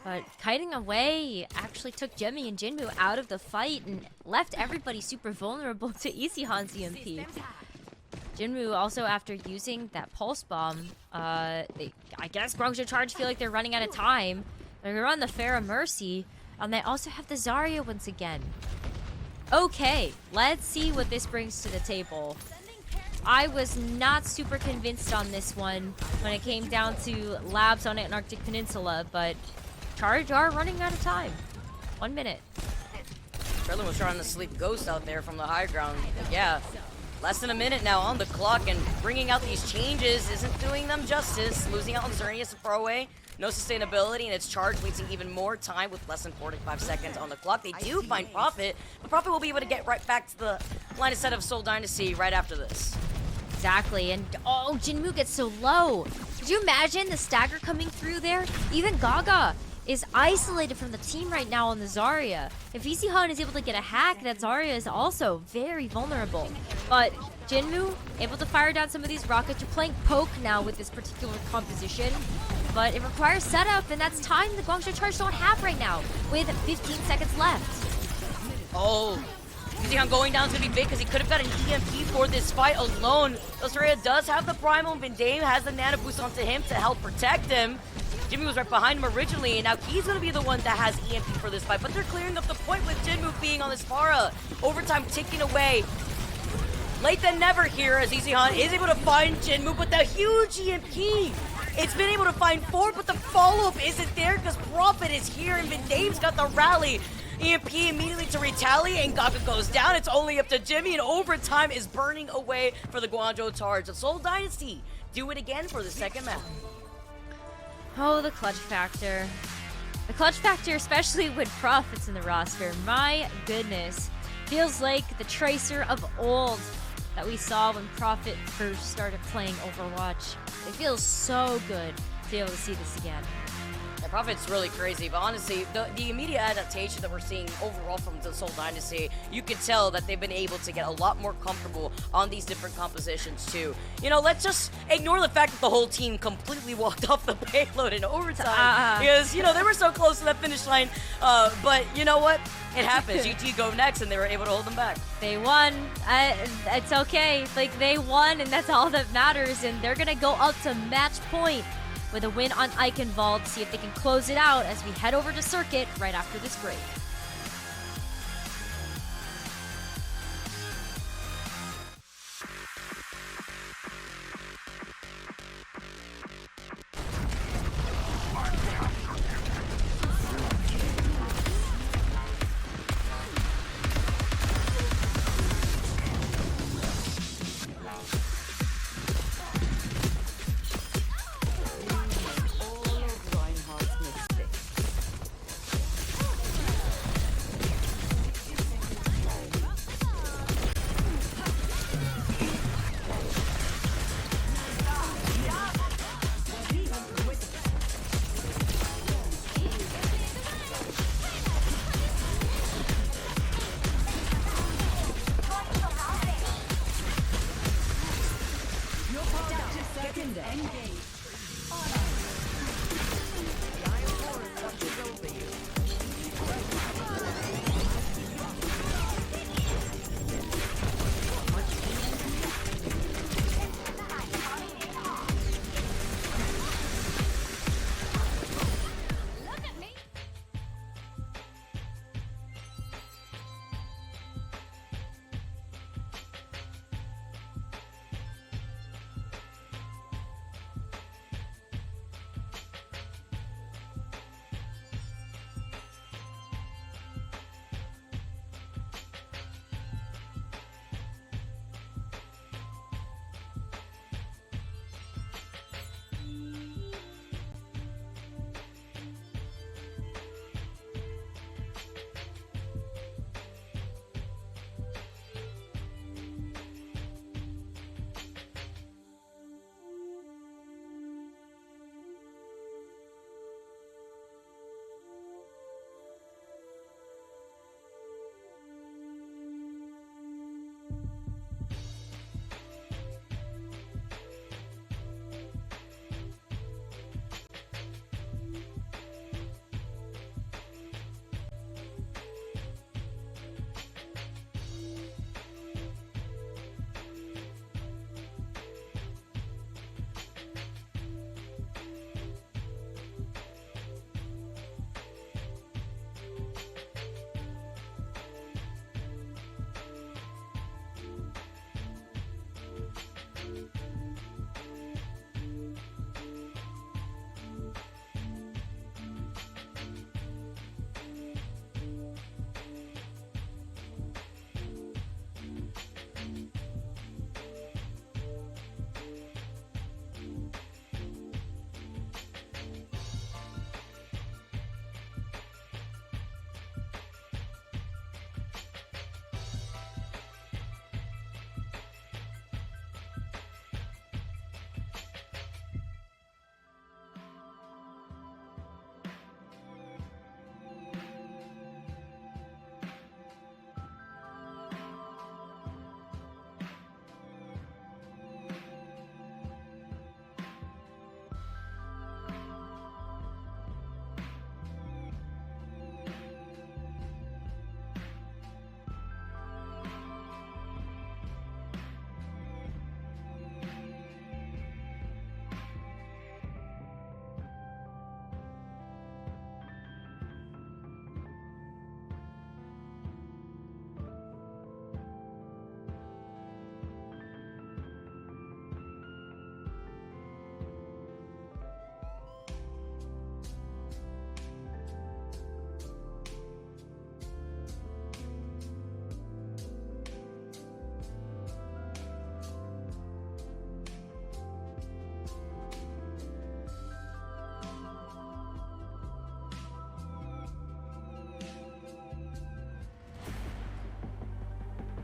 But kiting away actually took Jimmy and Jinmu out of the fight and left everybody super vulnerable to Eichenwalde's EMP. Jinmu also, after using that pulse bomb, I guess Guangzhou Charge feel like they're running out of time. They're gonna run the Pharah Mercy, and they also have the Zarya once again. Okay, let's see what this brings to the table. I was not super convinced on this one when it came down to labs on Antarctic Peninsula, but Charge are running out of time. 1 minute. Krillin was trying to sleep ghost out there from the high ground. But yeah, less than a minute now on the clock, and bringing out these changes isn't doing them justice. Losing out on Xerneas far away. No sustainability, and it's Charge wasting even more time with less than 45 seconds on the clock. They do find Prophet, but Prophet will be able to get right back to the line of sight of Seoul Dynasty right after this. Exactly, and oh, Jinmu gets so low. Could you imagine the stagger coming through there? Even Gaga is isolated from the team right now on the Zarya. If Eichenwalde is able to get a hack, that Zarya is also very vulnerable. But Jinmu able to fire down some of these rockets. You're playing poke now with this particular composition, but it requires setup, and that's time the Guangzhou Charge don't have right now with 15 seconds left. Oh, Eichenwalde going down is going to be big because he could have got an EMP for this fight alone. Australia does have the primal, and Van Dame has the nano boost onto him to help protect him. Jimmy was right behind him originally, and now he's going to be the one that has EMP for this fight, but they're clearing up the point with Jinmu being on this Pharah. Overtime ticking away. Late than never here as Eichenwalde is able to find Jinmu, but the huge EMP. It's been able to find 4, but the follow-up isn't there because Prophet is here, and Van Dame's got the rally. EMP immediately to retaliate, and Gaga goes down. It's only up to Jimmy, and overtime is burning away for the Guangzhou Charge. The Seoul Dynasty do it again for the second map. Oh, the clutch factor. The clutch factor, especially with Prophet's in the roster. My goodness. Feels like the Tracer of old. that we saw when Prophet first started playing Overwatch. It feels so good to be able to see this again. Yeah, Prophet's really crazy, but honestly, the immediate adaptation that we're seeing overall from the Seoul Dynasty, you can tell that they've been able to get a lot more comfortable on these different compositions too. You know, let's just ignore the fact that the whole team completely walked off the payload in overtime because, you know, they were so close to that finish line, but you know what? It happens. GT go next, and they were able to hold them back. They won. It's okay. Like, they won, and that's all that matters, and they're going to go up to match point with a win on Eichenwalde, see if they can close it out as we head over to Circuit right after this break.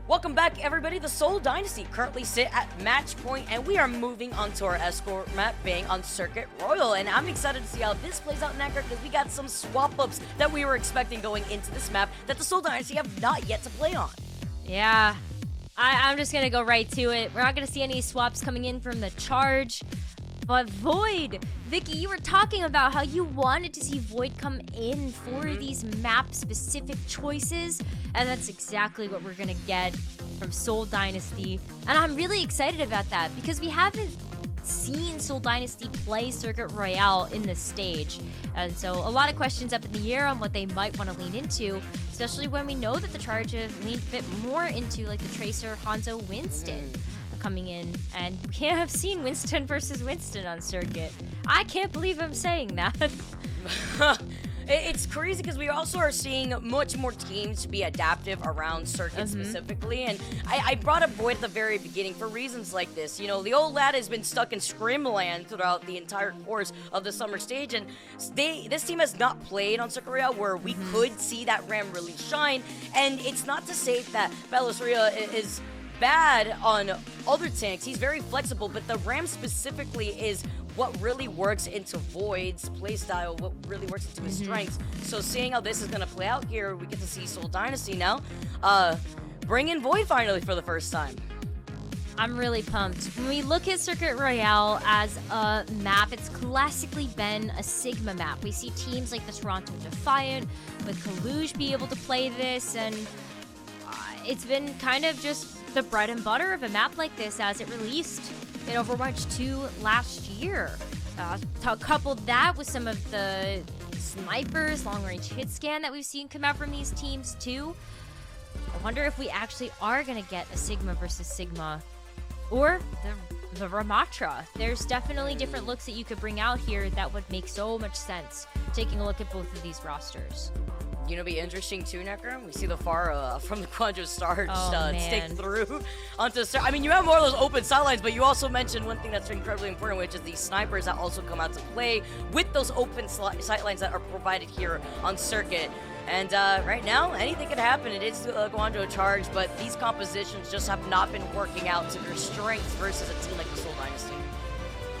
Welcome back, everybody. The Seoul Dynasty currently sit at match point, and we are moving on to our escort map, being on Circuit Royal. And I'm excited to see how this plays out, Necker, because we got some swap-ups that we were expecting going into this map that the Seoul Dynasty have not yet to play on. Yeah, I'm just going to go right to it. We're not going to see any swaps coming in from the Charge. But Void, Vicky, you were talking about how you wanted to see Void come in for these map-specific choices, and that's exactly what we're gonna get from Seoul Dynasty. And I'm really excited about that because we haven't seen Seoul Dynasty play Circuit Royale in this stage. And so a lot of questions up in the air on what they might want to lean into, especially when we know that the Charge have leaned a bit more into like the Tracer, Hanzo, Winston coming in, and we have seen Winston versus Winston on Circuit. I can't believe I'm saying that. It's crazy because we also are seeing much more teams be adaptive around Circuit specifically, and I brought up Void at the very beginning for reasons like this. You know, the old lad has been stuck in Scrimland throughout the entire course of the summer stage, and this team has not played on Circuit Royale where we could see that Ram really shine. And it's not to say that Belosria is bad on other tanks. He's very flexible, but the Ram specifically is what really works into Void's playstyle, what really works into his strengths. So seeing how this is going to play out here, we get to see Seoul Dynasty now bring in Void finally for the first time. I'm really pumped. When we look at Circuit Royale as a map, it's classically been a Sigma map. We see teams like the Toronto Defiant with Kaluge be able to play this, and it's been kind of just the bread and butter of a map like this as it released in Overwatch 2 last year. Couple that with some of the snipers, long-range hit scan that we've seen come out from these teams too. I wonder if we actually are going to get a Sigma versus Sigma or the Ramatra. There's definitely different looks that you could bring out here that would make so much sense taking a look at both of these rosters. You know, be interesting too, Necker. We see the Pharah from the Guangzhou Charge stick through onto. I mean, you have more of those open sightlines, but you also mentioned one thing that's incredibly important, which is these snipers that also come out to play with those open sightlines that are provided here on Circuit. And right now, anything could happen. It is Guangzhou Charge, but these compositions just have not been working out to their strengths versus a team like the Seoul Dynasty.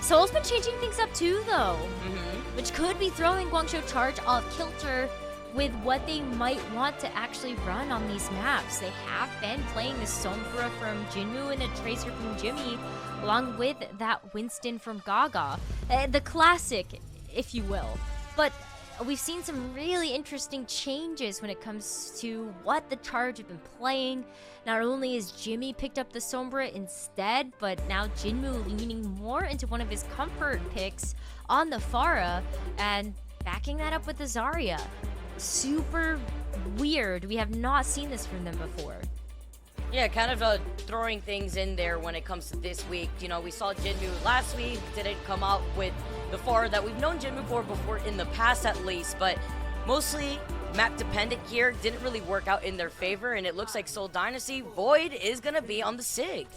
Seoul's been changing things up too, though, which could be throwing Guangzhou Charge off kilter with what they might want to actually run on these maps. They have been playing the Sombra from Jinwoo and a Tracer from Jimmy, along with that Winston from Gaga. The classic, if you will. But we've seen some really interesting changes when it comes to what the Charge have been playing. Not only has Jimmy picked up the Sombra instead, but now Jinwoo leaning more into one of his comfort picks on the Pharah and backing that up with the Zarya. Super weird. We have not seen this from them before. Yeah, kind of throwing things in there when it comes to this week. You know, we saw Jinwoo last week, didn't come out with the Pharah that we've known Jinwoo for before in the past at least, but mostly map dependent here, didn't really work out in their favor, and it looks like Seoul Dynasty, Void is gonna be on the Sig.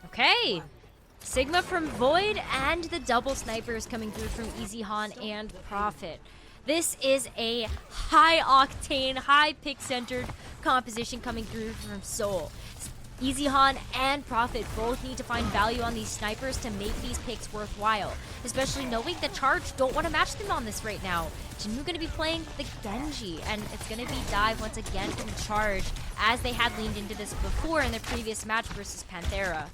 Okay. Sigma from Void and the double snipers coming through from Eichenwalde and Prophet. This is a high-octane, high-pick-centered composition coming through from Seoul. Eichenwalde and Prophet both need to find value on these snipers to make these picks worthwhile, especially knowing the Charge don't want to match them on this right now. Jinwoo going to be playing the Genji, and it's going to be dive once again from the Charge, as they had leaned into this before in their previous match versus Panthera.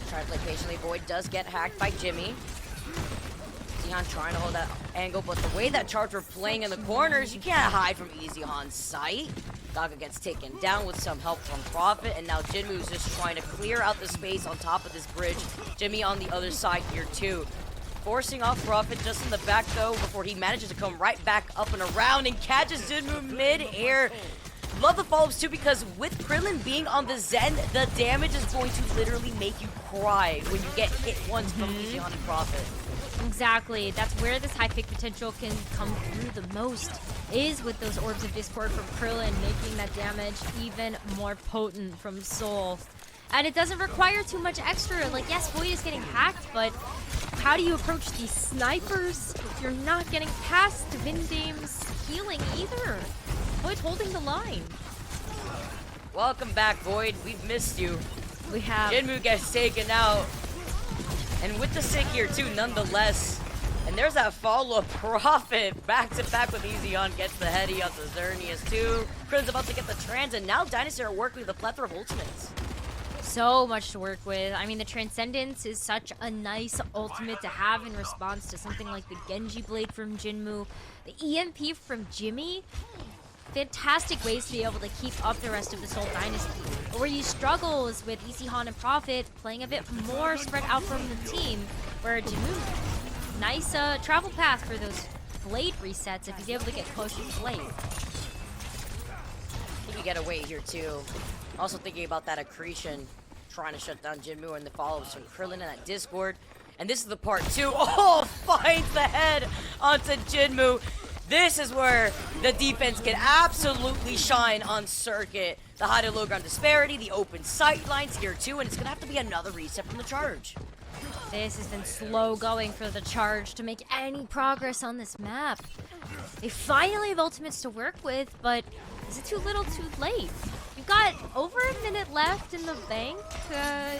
Try to play patiently. Void does get hacked by Jimmy. Eichenwalde trying to hold that angle, but the way that Charge were playing in the corners, you can't hide from Eichenwalde's sight. Gaga gets taken down with some help from Prophet, and now Jinwoo's just trying to clear out the space on top of this bridge. Jimmy on the other side here too. Forcing off Prophet just in the back though, before he manages to come right back up and around and catches Jinwoo mid-air. Love the follow-ups too, because with Krillin being on the Zen, the damage is going to literally make you cry when you get hit once from Eichenwalde and Prophet. Exactly. That's where this high pick potential can come through the most, is with those Orbs of Discord from Krillin, making that damage even more potent from Seoul. And it doesn't require too much extra. Like, yes, Void is getting hacked, but how do you approach these snipers? You're not getting past Vindame's healing either. Void's holding the line. Welcome back, Void. We've missed you. We have. Jinmu gets taken out. And with the sick here too, nonetheless. And there's that follow-up Prophet. Back to back with Easyon. Gets the heady onto Xerneas too. Krillin's about to get the trans, and now Dynasty are working with a plethora of ultimates. So much to work with. I mean, the Transcendence is such a nice ultimate to have in response to something like the Genji Blade from Jinmu. The EMP from Jimmy. Fantastic ways to be able to keep up the rest of the Seoul Dynasty. But where you struggle is with Eichenwalde and Prophet playing a bit more spread out from the team, where Jinmu, nice travel path for those blade resets if he's able to get close to the blade. I think you get away here too. Also thinking about that accretion, trying to shut down Jinmu and the follow-ups from Krillin in that Discord. And this is the part two. Oh, finds the head onto Jinmu. This is where the defense can absolutely shine on Circuit. The high to low ground disparity, the open sight lines here too, and it's gonna have to be another reset from the Charge. This has been slow going for the Charge to make any progress on this map. They finally have ultimates to work with, but is it too little too late? You've got over a minute left in the bank.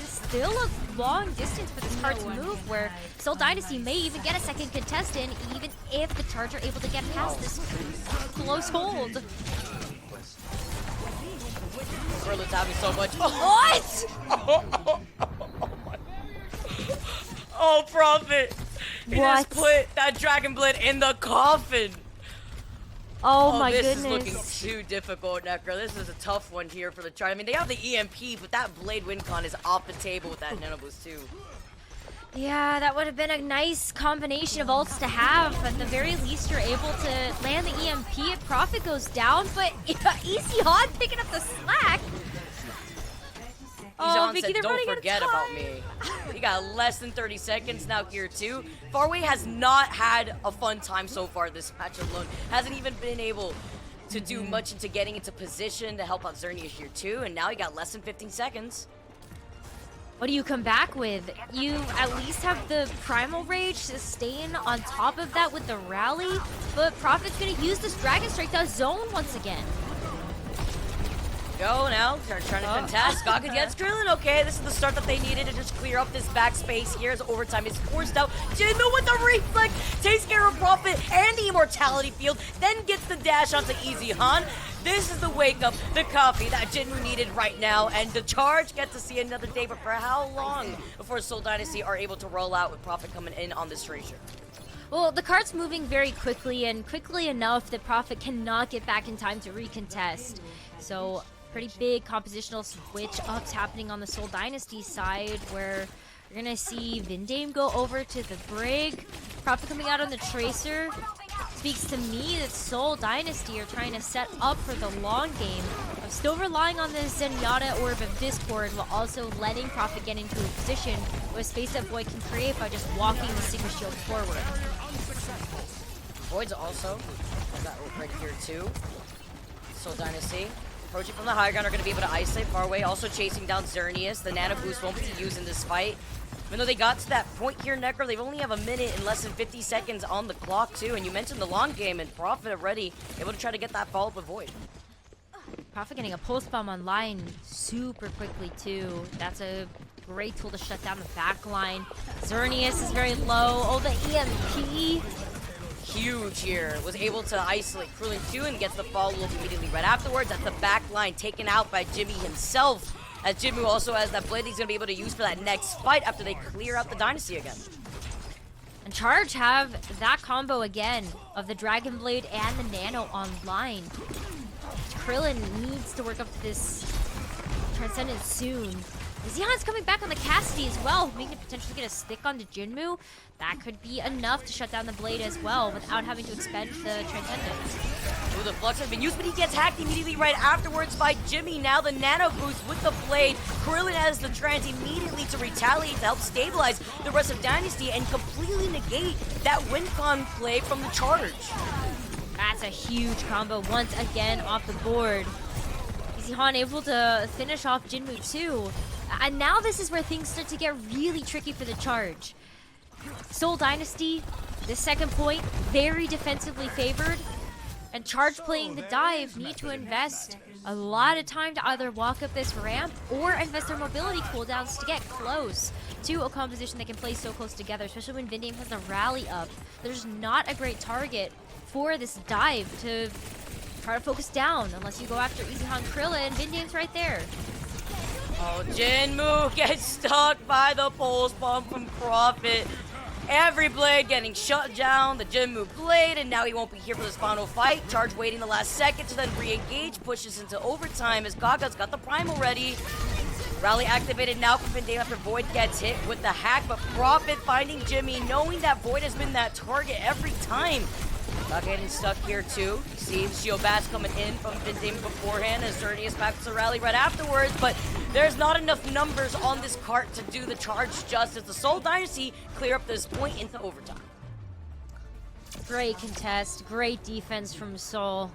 Still a long distance for this card to move, where Seoul Dynasty may even get a second contest in, even if the Charge are able to get past this close hold. Krillin's having so much. What? Oh, Prophet! He What? just put that Dragon Blade in the coffin! Oh my this goodness. is looking too difficult, Necro. This is a tough one here for the Charge. I mean, they have the EMP, but that Blade win con is off the table with that Nano Boost too. Yeah, that would have been a nice combination of ults to have. At the very least, you're able to land the EMP. Prophet goes down, but Eichenwalde picking up the slack. Eichenwalde Vicky, said, they're don't running out of forget about time. me. He got less than 30 seconds now here too. Farway has not had a fun time so far this match alone. Hasn't even been able to do much into getting into position to help out Xerneas here too. And now he got less than 15 seconds. What do you come back with? You at least have the Primal Rage sustain on top of that with the rally, but Prophet's gonna use this Dragon Strike to zone once again. Go now, they're trying to contest. Gaga gets Krillin. Okay, this is the start that they needed to just clear up this backspace here as overtime is forced out. Jinmu with the reflex takes care of Prophet and the Immortality Field, then gets the dash onto Easyon. This is the wake up, the coffee that Jinmu needed right now, and the Charge gets to see another day, but for how long before Seoul Dynasty are able to roll out with Prophet coming in on this erasure? Well, the card's moving very quickly, and quickly enough that Prophet cannot get back in time to recontest. So, pretty big compositional switch ups happening on the Seoul Dynasty side, where you're gonna see Vindame go over to the Brig. Prophet coming out on the Tracer. Speaks to me that Seoul Dynasty are trying to set up for the long game of still relying on the Zenyatta Orb of Discord, while also letting Prophet get into a position where space that Void can create by just walking the Sigma Shield forward. Void's also has that ult right here too. Seoul Dynasty approaching from the high ground are going to be able to isolate Farway, also chasing down Xerneas. The Nano Boost won't be used in this fight. Even though they got to that point here, Necro, they only have a minute and less than 50 seconds on the clock too. And you mentioned the long game, and Prophet already able to try to get that follow-up with Void. Prophet getting a pulse bomb online super quickly too. That's a great tool to shut down the back line. Xerneas is very low. Oh, the EMP. Huge here. Was able to isolate Krillin too and gets the follow-up immediately right afterwards. That's the back line taken out by Jimmy himself. As Jinmu also has that blade he's going to be able to use for that next fight after they clear out the Dynasty again. And Charge have that combo again of the Dragon Blade and the Nano online. Krillin needs to work up to this Transcendence soon. Xion's coming back on the Cassidy as well, hoping to potentially get a stick onto Jinmu. That could be enough to shut down the Blade as well without having to expend the Transcendence. Ooh, the Flux has been used, but he gets hacked immediately right afterwards by Jimmy. Now the Nano Boost with the Blade. Krillin has the Trans immediately to retaliate to help stabilize the rest of Dynasty and completely negate that win con play from the Charge. That's a huge combo once again off the board. Eichenwalde able to finish off Jinmu too. And now this is where things start to get really tricky for the Charge. Seoul Dynasty, the second point, very defensively favored. And Charge playing the dive need to invest a lot of time to either walk up this ramp or invest their mobility cooldowns to get close to a composition that can play so close together, especially when Vindame has the rally up. There's not a great target for this dive to try to focus down unless you go after Easy-Han Krillin. Vindame's right there. Oh, Jinmu gets stuck by the pulse bomb from Prophet. Every blade getting shut down, the Jinmu blade, and now he won't be here for this final fight. Charge waiting the last second to then re-engage, pushes into overtime as Gaga's got the primal ready. Rally activated now for Vindame after Void gets hit with the hack, but Prophet finding Jimmy, knowing that Void has been that target every time. Not getting stuck here too. You see the Shield Bats coming in from Vindame beforehand as Xerneas back to the rally right afterwards, but there's not enough numbers on this cart to do the Charge justice. The Seoul Dynasty clear up this point into overtime. Great contest, great defense from Seoul.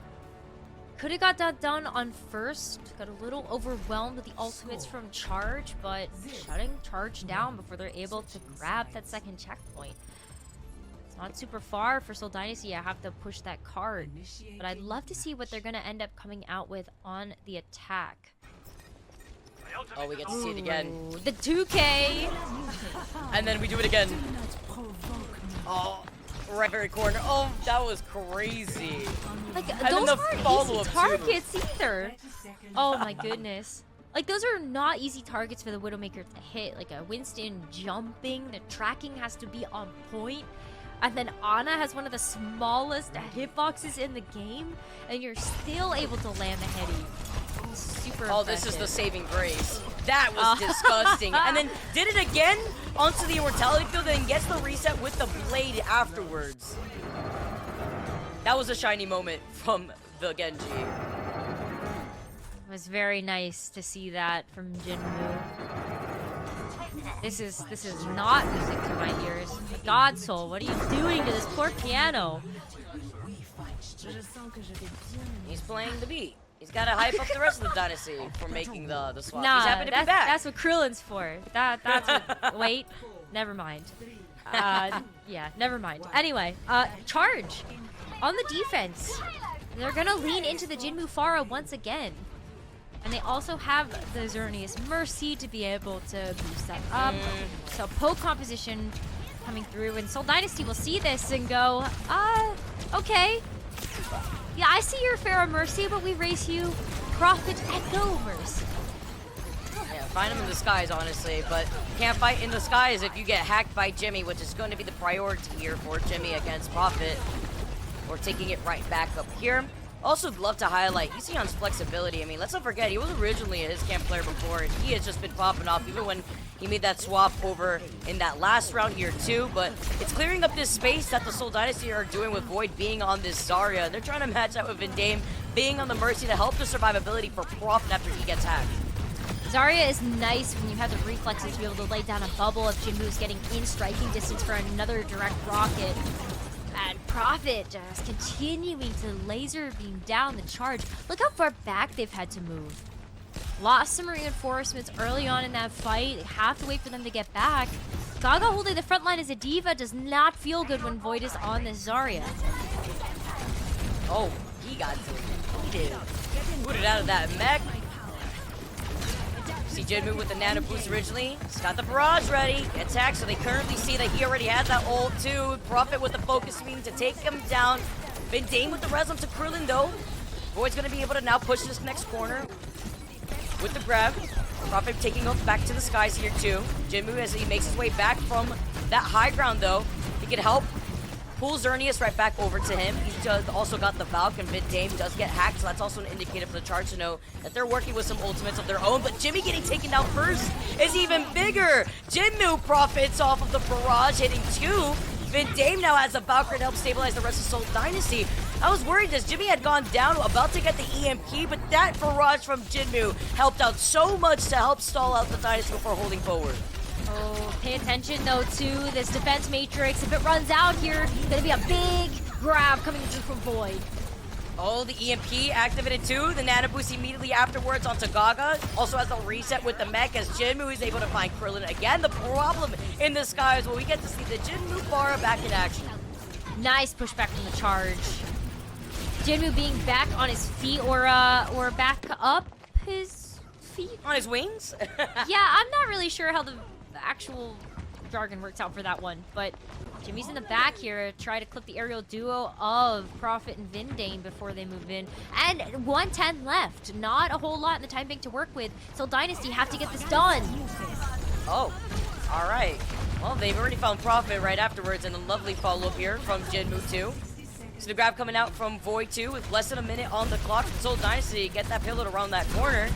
Could have got that done on first. Got a little overwhelmed with the ultimates from Charge, but shutting Charge down before they're able to grab that second checkpoint. Not super far for Seoul Dynasty. I have to push that card, but I'd love to see what they're going to end up coming out with on the attack. Oh, we get to see it again. Ooh, the 2K! And then we do it again. Oh, right very corner. Oh, that was crazy. Like, And those then the aren't follow-up easy targets either. Oh my goodness. Like, those are not easy targets for the Widowmaker to hit. Like, a Winston jumping, the tracking has to be on point. And then Ana has one of the smallest hitboxes in the game, and you're still able to land the heady. Super Oh, impressive. this is the saving grace. That was disgusting. And then did it again onto the immortality field, and then gets the reset with the blade afterwards. That was a shiny moment from the Genji. It was very nice to see that from Jinmu. This is not music to my ears. God Soul, what are you doing to this poor piano? He's playing the beat. He's got to hype up the rest of the dynasty for making the swap. Nah, He's happy to be back. that's what Krillin's for. That's what, wait, never mind. Yeah, never mind. Anyway, Charge on the defense. They're gonna lean into the Jinmu Pharah once again. And they also have the Xerneas Mercy to be able to boost that up. So poke composition coming through, and Seoul Dynasty will see this and go, okay. Yeah, I see your Pharah Mercy, but we race you Prophet Echo Mercy. Yeah, find him in the skies, honestly, but you can't fight in the skies if you get hacked by Jimmy, which is going to be the priority here for Jimmy against Prophet. We're taking it right back up here. Also, love to highlight Eichenwalde's flexibility. I mean, let's not forget, he was originally a his camp player before, and he has just been popping off, even when he made that swap over in that last round here, too. But it's clearing up this space that the Seoul Dynasty are doing with Void being on this Zarya. They're trying to match that with Vindame being on the Mercy to help the survivability for Prophet after he gets hacked. Zarya is nice when you have the reflexes to be able to lay down a bubble if Jinmu is getting in striking distance for another direct rocket. And Prophet just continuing to laser beam down the Charge. Look how far back they've had to move. Lost some reinforcements early on in that fight. They have to wait for them to get back. Gaga holding the front line as a diva does not feel good when Void is on this Zarya. Oh, he got deleted. Booted out of that mech. See Jinmu with the nano boost originally. He's got the barrage ready. Attack, so they currently see that he already has that ult too. Prophet with the focus beam to take him down. Vindame with the res up to Krillin though. Void's gonna be able to now push this next corner with the grab. Prophet taking him back to the skies here too. Jinmu, as he makes his way back from that high ground though, he can help pull Xerneas right back over to him. He's also got the Valk, and Vindame does get hacked, so that's also an indicator for the Charge to know that they're working with some ultimates of their own. But Jimmy getting taken down first is even bigger. Jinmu profits off of the barrage, hitting two. Vindame now has a Valkyrie to help stabilize the rest of Seoul Dynasty. I was worried as Jimmy had gone down, about to get the EMP, but that barrage from Jinmu helped out so much to help stall out the Dynasty before holding forward. Oh, pay attention though to this defense matrix. If it runs out here, gonna be a big grab coming through from Void. Oh, the EMP activated too. The nano boost immediately afterwards onto Gaga. Also has the reset with the mech as Jinmu is able to find Krillin again. The problem in the sky is when we get to see the Jinmu Pharah back in action. Nice pushback from the Charge. Jinmu being back on his feet or back up his feet? On his wings? Yeah, I'm not really sure how the actual jargon works out for that one, but Jimmy's in the back here to try to clip the aerial duo of Prophet and Vindane before they move in. And 110 left. Not a whole lot in the time bank to work with. So Dynasty have to get this done. Oh, all right. Well, they've already found Prophet right afterwards, and a lovely follow-up here from Jinmu too. So the grab coming out from Void 2 with less than a minute on the clock. Seoul Dynasty get that payload around that corner.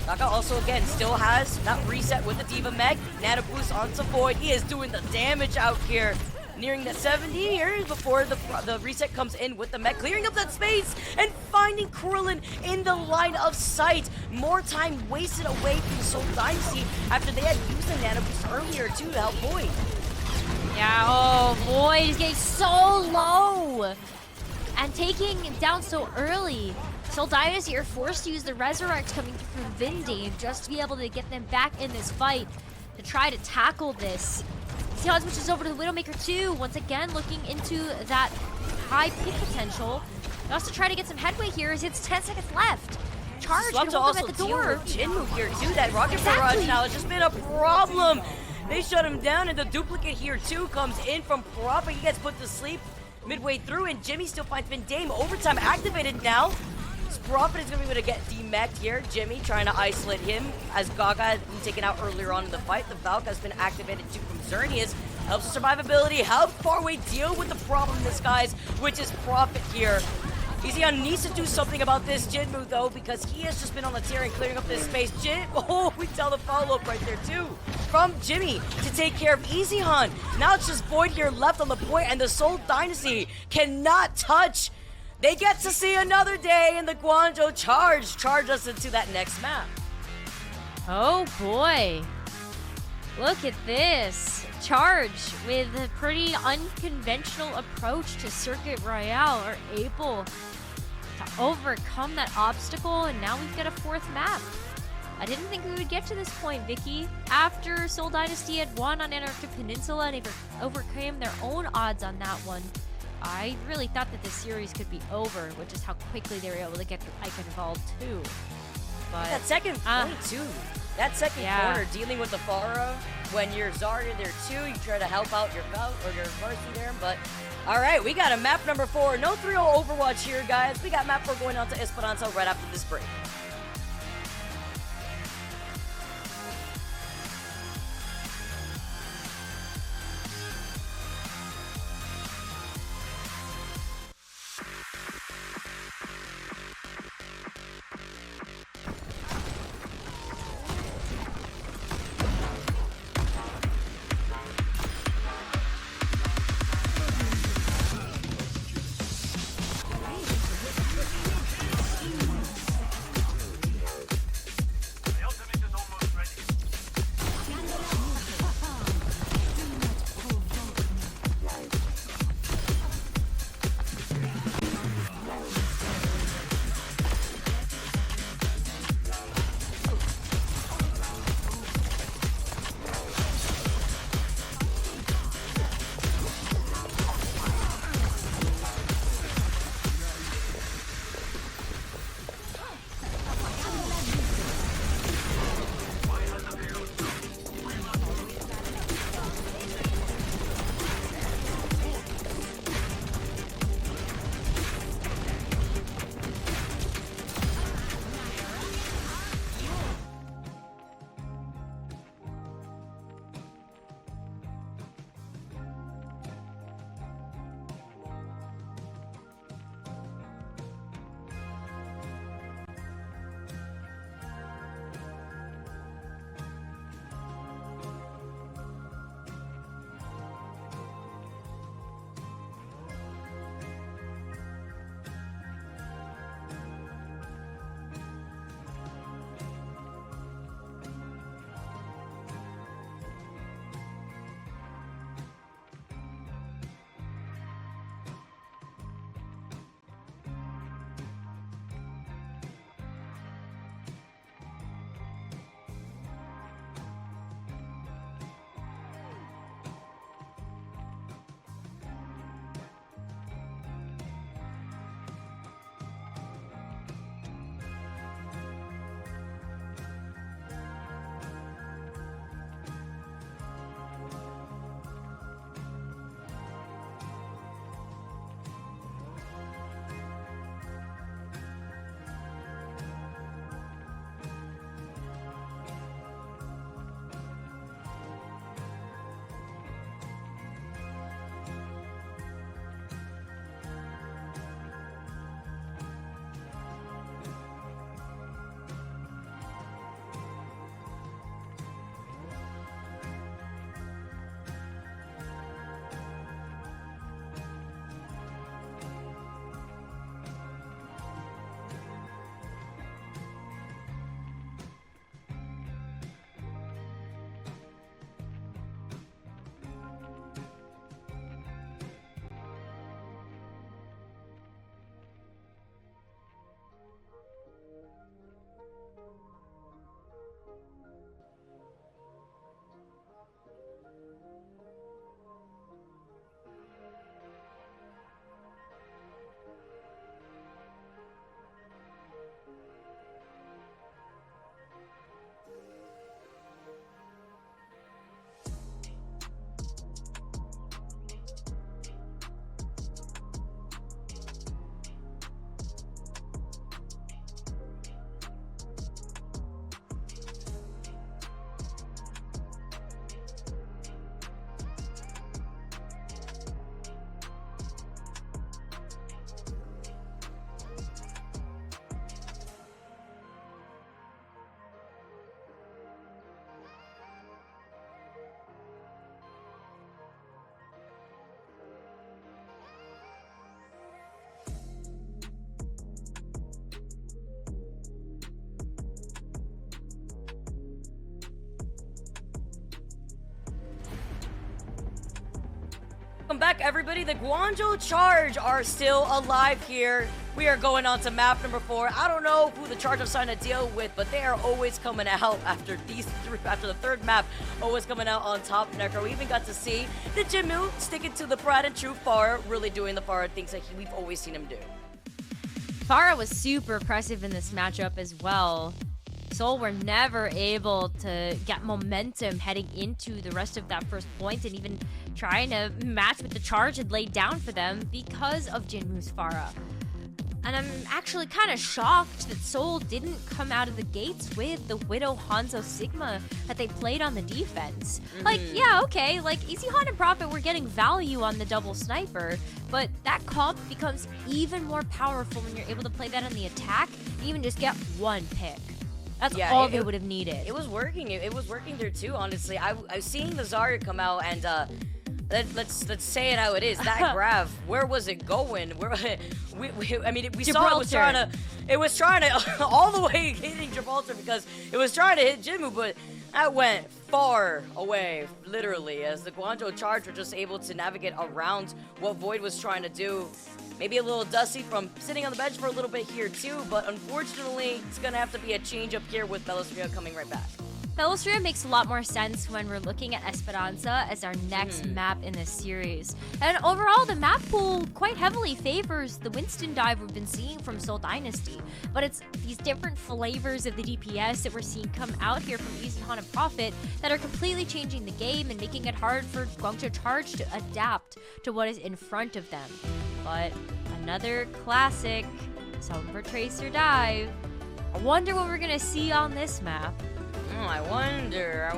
Naka also, again, still has that reset with the Diva Mech. Nano boost onto Void. He is doing the damage out here. Nearing that 70 here before the reset comes in with the mech. Clearing up that space and finding Krillin in the line of sight. More time wasted away from Seoul Dynasty after they had used the Nano boost earlier too to help Void. Yeah, oh, Void is getting so low. And taking down so early. Seoul Dynasty are forced to use the Resurrect coming through from Vindane just to be able to get them back in this fight to try to tackle this. Seon switches over to the Widowmaker too, once again looking into that high pick potential. But also try to get some headway here as it's 10 seconds left. Charge can hold them at the door. Jinmu here too. That rocket barrage now has just been a problem. They shut him down, and the duplicate here too comes in from Prophet. He gets put to sleep midway through, and Jimmy still finds Vindame. Overtime activated now. Prophet is going to be able to get demeched here. Jimmy trying to isolate him as Gaga had been taken out earlier on in the fight. The Valk has been activated too from Xerneas. Helps with survivability, helps Farway deal with the problem in this, guys, which is Prophet here. Easyon needs to do something about this Jinmu, though, because he has just been on the tier and clearing up this space. Oh, we tell the follow-up right there, too. From Jimmy to take care of Eichenwalde. Now it's just Void here left on the point, and the Seoul Dynasty cannot touch. They get to see another day in the Guangzhou Charge. Charge us into that next map. Oh boy. Look at this. Charge with a pretty unconventional approach to Circuit Royale are able to overcome that obstacle, and now we've got a fourth map. I didn't think we would get to this point, Vicky. After Seoul Dynasty had won on Antarctic Peninsula and they overcame their own odds on that one, I really thought that this series could be over, which is how quickly they were able to get through Eichenwalde too. But that second point too. That second corner dealing with the Pharah when you're Zarya there too. You try to help out your Valk or your Mercy there, but all right, we got a map number 4. No 3-0 Overwatch here, guys. We got map 4 going on to Esperança right after this break. Welcome back, everybody. The Guangzhou Charge are still alive here. We are going on to map number 4. I don't know who the Charge have signed a deal with, but they are always coming out after after the third map, always coming out on top. Necro, we even got to see the Jinmu sticking to the pride and true Pharah, really doing the Pharah things that we've always seen him do. Pharah was super impressive in this matchup as well. Seoul were never able to get momentum heading into the rest of that first point and even trying to match with the Charge and lay down for them because of Jinmu's Pharah. And I'm actually kind of shocked that Seoul didn't come out of the gates with the Widow Hanzo Sigma that they played on the defense. Like, yeah, okay, like Eichenwalde and Prophet were getting value on the double sniper, but that comp becomes even more powerful when you're able to play that on the attack and even just get one pick. That's all they would have needed. It was working. It was working there too, honestly. I was seeing the Zarya come out and let's say it how it is. That grab, where was it going? I mean, we saw it was trying to all the way hitting Gibraltar because it was trying to hit Jinmu, but that went far away, literally, as the Guangzhou Charge were just able to navigate around what Void was trying to do. Maybe a little dusty from sitting on the bench for a little bit here too, but unfortunately, it's gonna have to be a change up here with Belosria coming right back. Belosria makes a lot more sense when we're looking at Esperança as our next map in this series. And overall, the map pool quite heavily favors the Winston dive we've been seeing from Seoul Dynasty. But it's these different flavors of the DPS that we're seeing come out here from Eichenwalde and Prophet that are completely changing the game and making it hard for Guangzhou Charge to adapt to what is in front of them. But another classic Sombra Tracer dive. I wonder what we're gonna see on this map. I wonder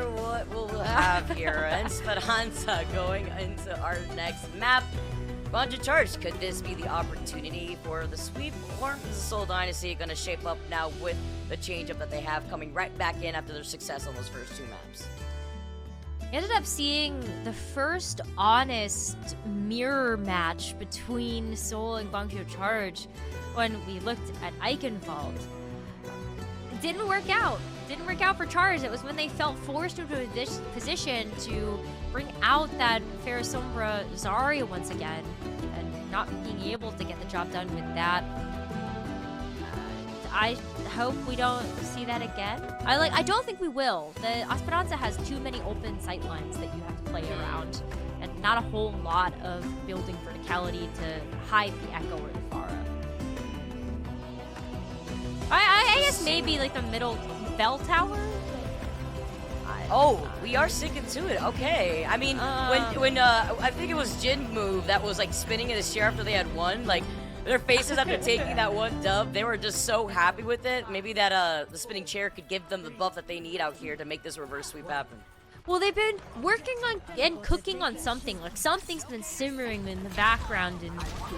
what we'll have here. Esperança going into our next map. Guangzhou Charge, could this be the opportunity for the sweep, or is the Seoul Dynasty going to shape up now with the change-up that they have coming right back in after their success on those first 2 maps? We ended up seeing the first honest mirror match between Seoul and Guangzhou Charge when we looked at Eichenwalde. It didn't work out. Didn't work out for Charge. It was when they felt forced into a position to bring out that Fair Sombra Zarya once again, and not being able to get the job done with that. I hope we don't see that again. I don't think we will. The Esperança has too many open sight lines that you have to play around, and not a whole lot of building verticality to hide the Echo or the Pharah. I guess maybe like the middle bell tower. Oh, we are sticking to it. Okay. I mean, when I think it was Jin move that was like spinning in his chair after they had won, like their faces after taking that one dub, they were just so happy with it. Maybe that the spinning chair could give them the buff that they need out here to make this reverse sweep happen. Well, they've been working on and cooking on something. Like, something's been simmering in the background in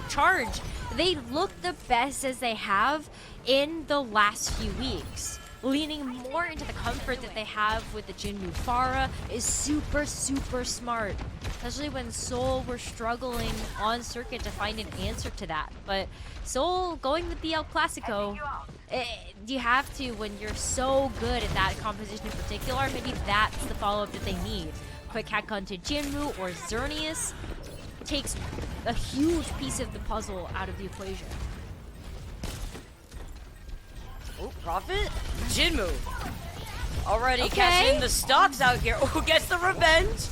Charge. They look the best as they have in the last few weeks. Leaning more into the comfort that they have with the Jinmu Pharah is super, super smart. Especially when Seoul were struggling on circuit to find an answer to that. But Seoul going with the El Clasico, you have to when you're so good at that composition in particular. Maybe that's the follow-up that they need. Quick hack onto Jinmu or Xerneas takes a huge piece of the puzzle out of the equation. Oh, Prophet? Jinmu. Already cashing the stocks out here. Oh, gets the revenge.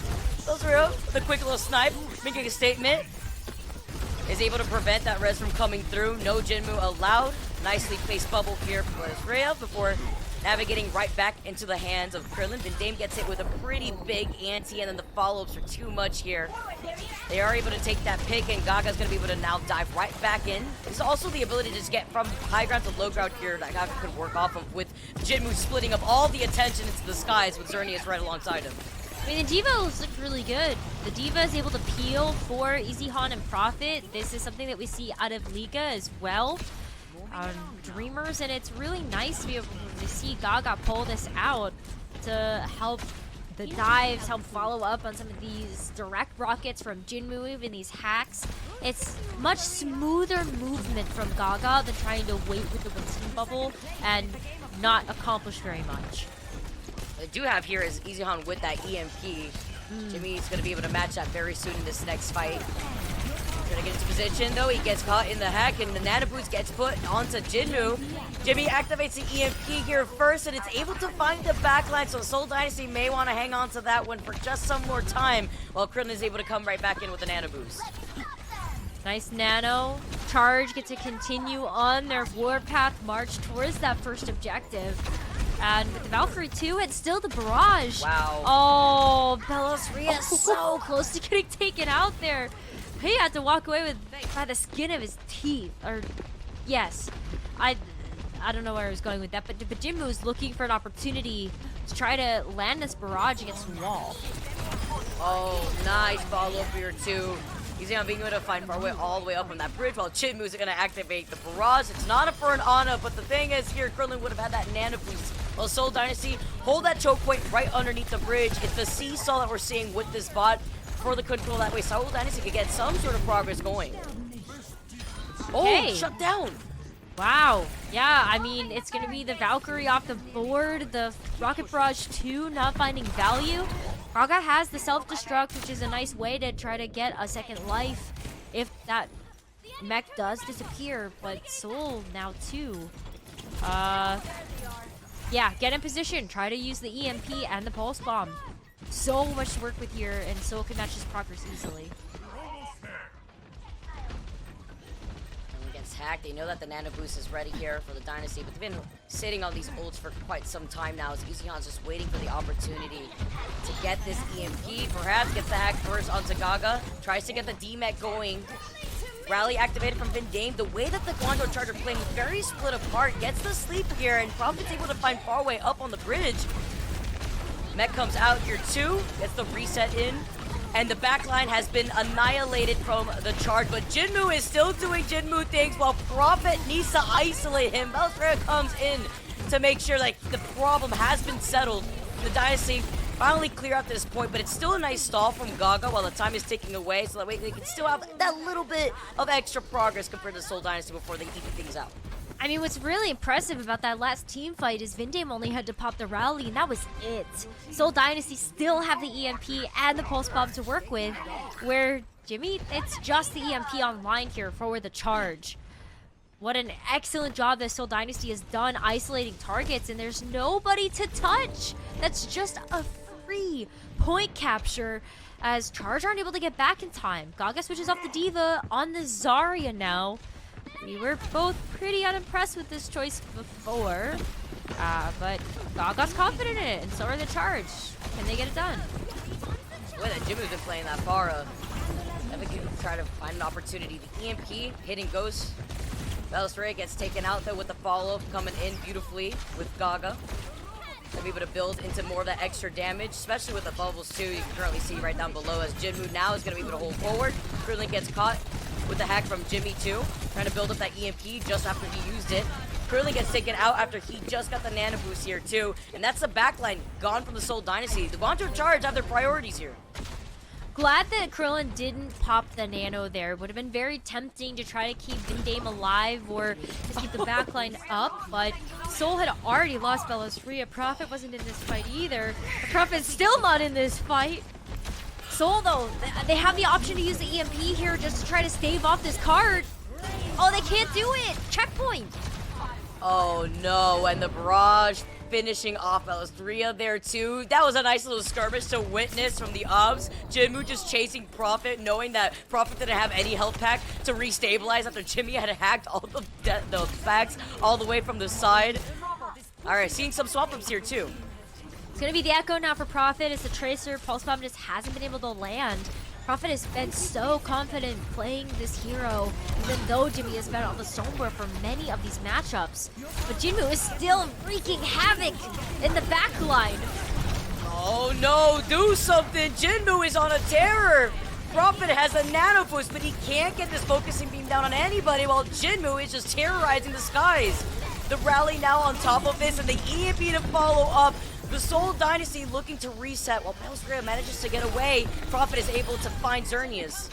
Those real. The quick little snipe, making a statement. Is able to prevent that res from coming through. No Jinmu allowed. Nicely placed bubble here for Israel before navigating right back into the hands of Krillin. Dame gets hit with a pretty big ante, and then the follow-ups are too much here. They are able to take that pick, and Gaga's going to be able to now dive right back in. There's also the ability to just get from high ground to low ground here that Gaga could work off of, with Jinmu splitting up all the attention into the skies with Xerneas right alongside him. I mean, the Divas look really good. The Diva is able to peel for Eichenwalde and Prophet. This is something that we see out of Liga as well. Dreamers, and it's really nice to be able to see Gaga pull this out to help the dives, help follow up on some of these direct rockets from Jinmu, even these hacks. It's much smoother movement from Gaga than trying to wait with the Winston bubble and not accomplish very much. What I do have here is Eichenwalde with that EMP. Jimmy's going to be able to match that very soon in this next fight. Gonna get into position though. He gets caught in the hack, and the Nano Boost gets put onto Jinmu. Jimmy activates the EMP here first, and it's able to find the backline, so Seoul Dynasty may want to hang on to that one for just some more time, while Krillin is able to come right back in with the Nano Boost. Nice Nano. Charge get to continue on their warpath march towards that first objective. And with the Valkyrie too, it's still the barrage. Wow. Oh, Belosria is so close to getting taken out there. He had to walk away with by the skin of his teeth. Or, yes, I don't know where I was going with that, but Jinmu is looking for an opportunity to try to land this barrage against the wall. Oh, nice follow up here too. He's gonna be able to find Farway all the way up on that bridge, while Jinmu's gonna activate the barrage. It's not for an Ana, but the thing is here, Krillin would have had that Nano Boost. Well, Seoul Dynasty hold that choke point right underneath the bridge. It's the seesaw that we're seeing with this bot. For the control that way, Seoul Dynasty could get some sort of progress going. Okay. Oh, shut down. Wow. Yeah, I mean, it's going to be the Valkyrie off the board, the Rocket Barrage 2 not finding value. Braga has the self-destruct, which is a nice way to try to get a second life if that mech does disappear, but Seoul now too. Yeah, get in position. Try to use the EMP and the Pulse Bomb. So much to work with here, and Seoul can match his progress easily. Against Hack, they know that the Nano Boost is ready here for the Dynasty, but they've been sitting on these ults for quite some time now. So Eichenwalde's just waiting for the opportunity to get this EMP. Perhaps gets the Hack first onto Gaga, tries to get the D-Mech going. Rally activated from Vin Dame. The way that the Guangzhou Charge are playing very split apart, gets the sleep here, and Prophet's able to find Farway up on the bridge. Mech comes out here too, gets the reset in, and the backline has been annihilated from the Charge, but Jinmu is still doing Jinmu things while Prophet needs to isolate him. Belosria comes in to make sure like the problem has been settled. The Dynasty finally clear out this point, but it's still a nice stall from Gaga while the time is ticking away, so that way they can still have that little bit of extra progress compared to Seoul Dynasty before they even things out. I mean, what's really impressive about that last team fight is Vindame only had to pop the rally, and that was it. Seoul Dynasty still have the EMP and the Pulse Bomb to work with, where Jimmy, it's just the EMP online here for the Charge. What an excellent job that Seoul Dynasty has done isolating targets, and there's nobody to touch. That's just a free point capture, as Charge aren't able to get back in time. Gaga switches off the Diva on the Zarya now. We were both pretty unimpressed with this choice before, but Gaga's confident in it, and so are the Charge. Can they get it done? The way that Jimmy's been playing that far, I think he can try to find an opportunity. The EMP hitting Ghost. Belosria gets taken out though with the follow-up coming in beautifully with Gaga. They'll be able to build into more of that extra damage, especially with the bubbles too. You can currently see right down below as Jinmu now is going to be able to hold forward. Krillin gets caught with the hack from Jimmy too, trying to build up that EMP just after he used it. Krillin gets taken out after he just got the Nano Boost here too, and that's the backline gone from the Seoul Dynasty. The Guangzhou Charge have their priorities here. Glad that Krillin didn't pop the Nano there. Would have been very tempting to try to keep Vindame alive or to keep the backline up, but Seoul had already lost Belosria. Prophet wasn't in this fight either. Prophet's still not in this fight. Seoul, though, they have the option to use the EMP here just to try to stave off this card. Oh, they can't do it! Checkpoint! Oh no, and the barrage finishing off Belosria there too. That was a nice little skirmish to witness from the Obs. Jinmu just chasing Prophet, knowing that Prophet didn't have any health pack to restabilize after Jimmy had hacked all the packs all the way from the side. Alright, seeing some swap ups here too. It's gonna be the Echo now for Prophet as the Tracer Pulse Bomb just hasn't been able to land. Prophet has been so confident playing this hero, even though Jimmy has been on the Sombra for many of these matchups. But Jinmu is still wreaking havoc in the backline. Oh no, do something! Jinmu is on a terror! Prophet has a Nano Boost, but he can't get this focusing beam down on anybody while Jinmu is just terrorizing the skies. The rally now on top of this and the EMP to follow up. The Seoul Dynasty looking to reset while Belosria manages to get away. Prophet is able to find Xerneas.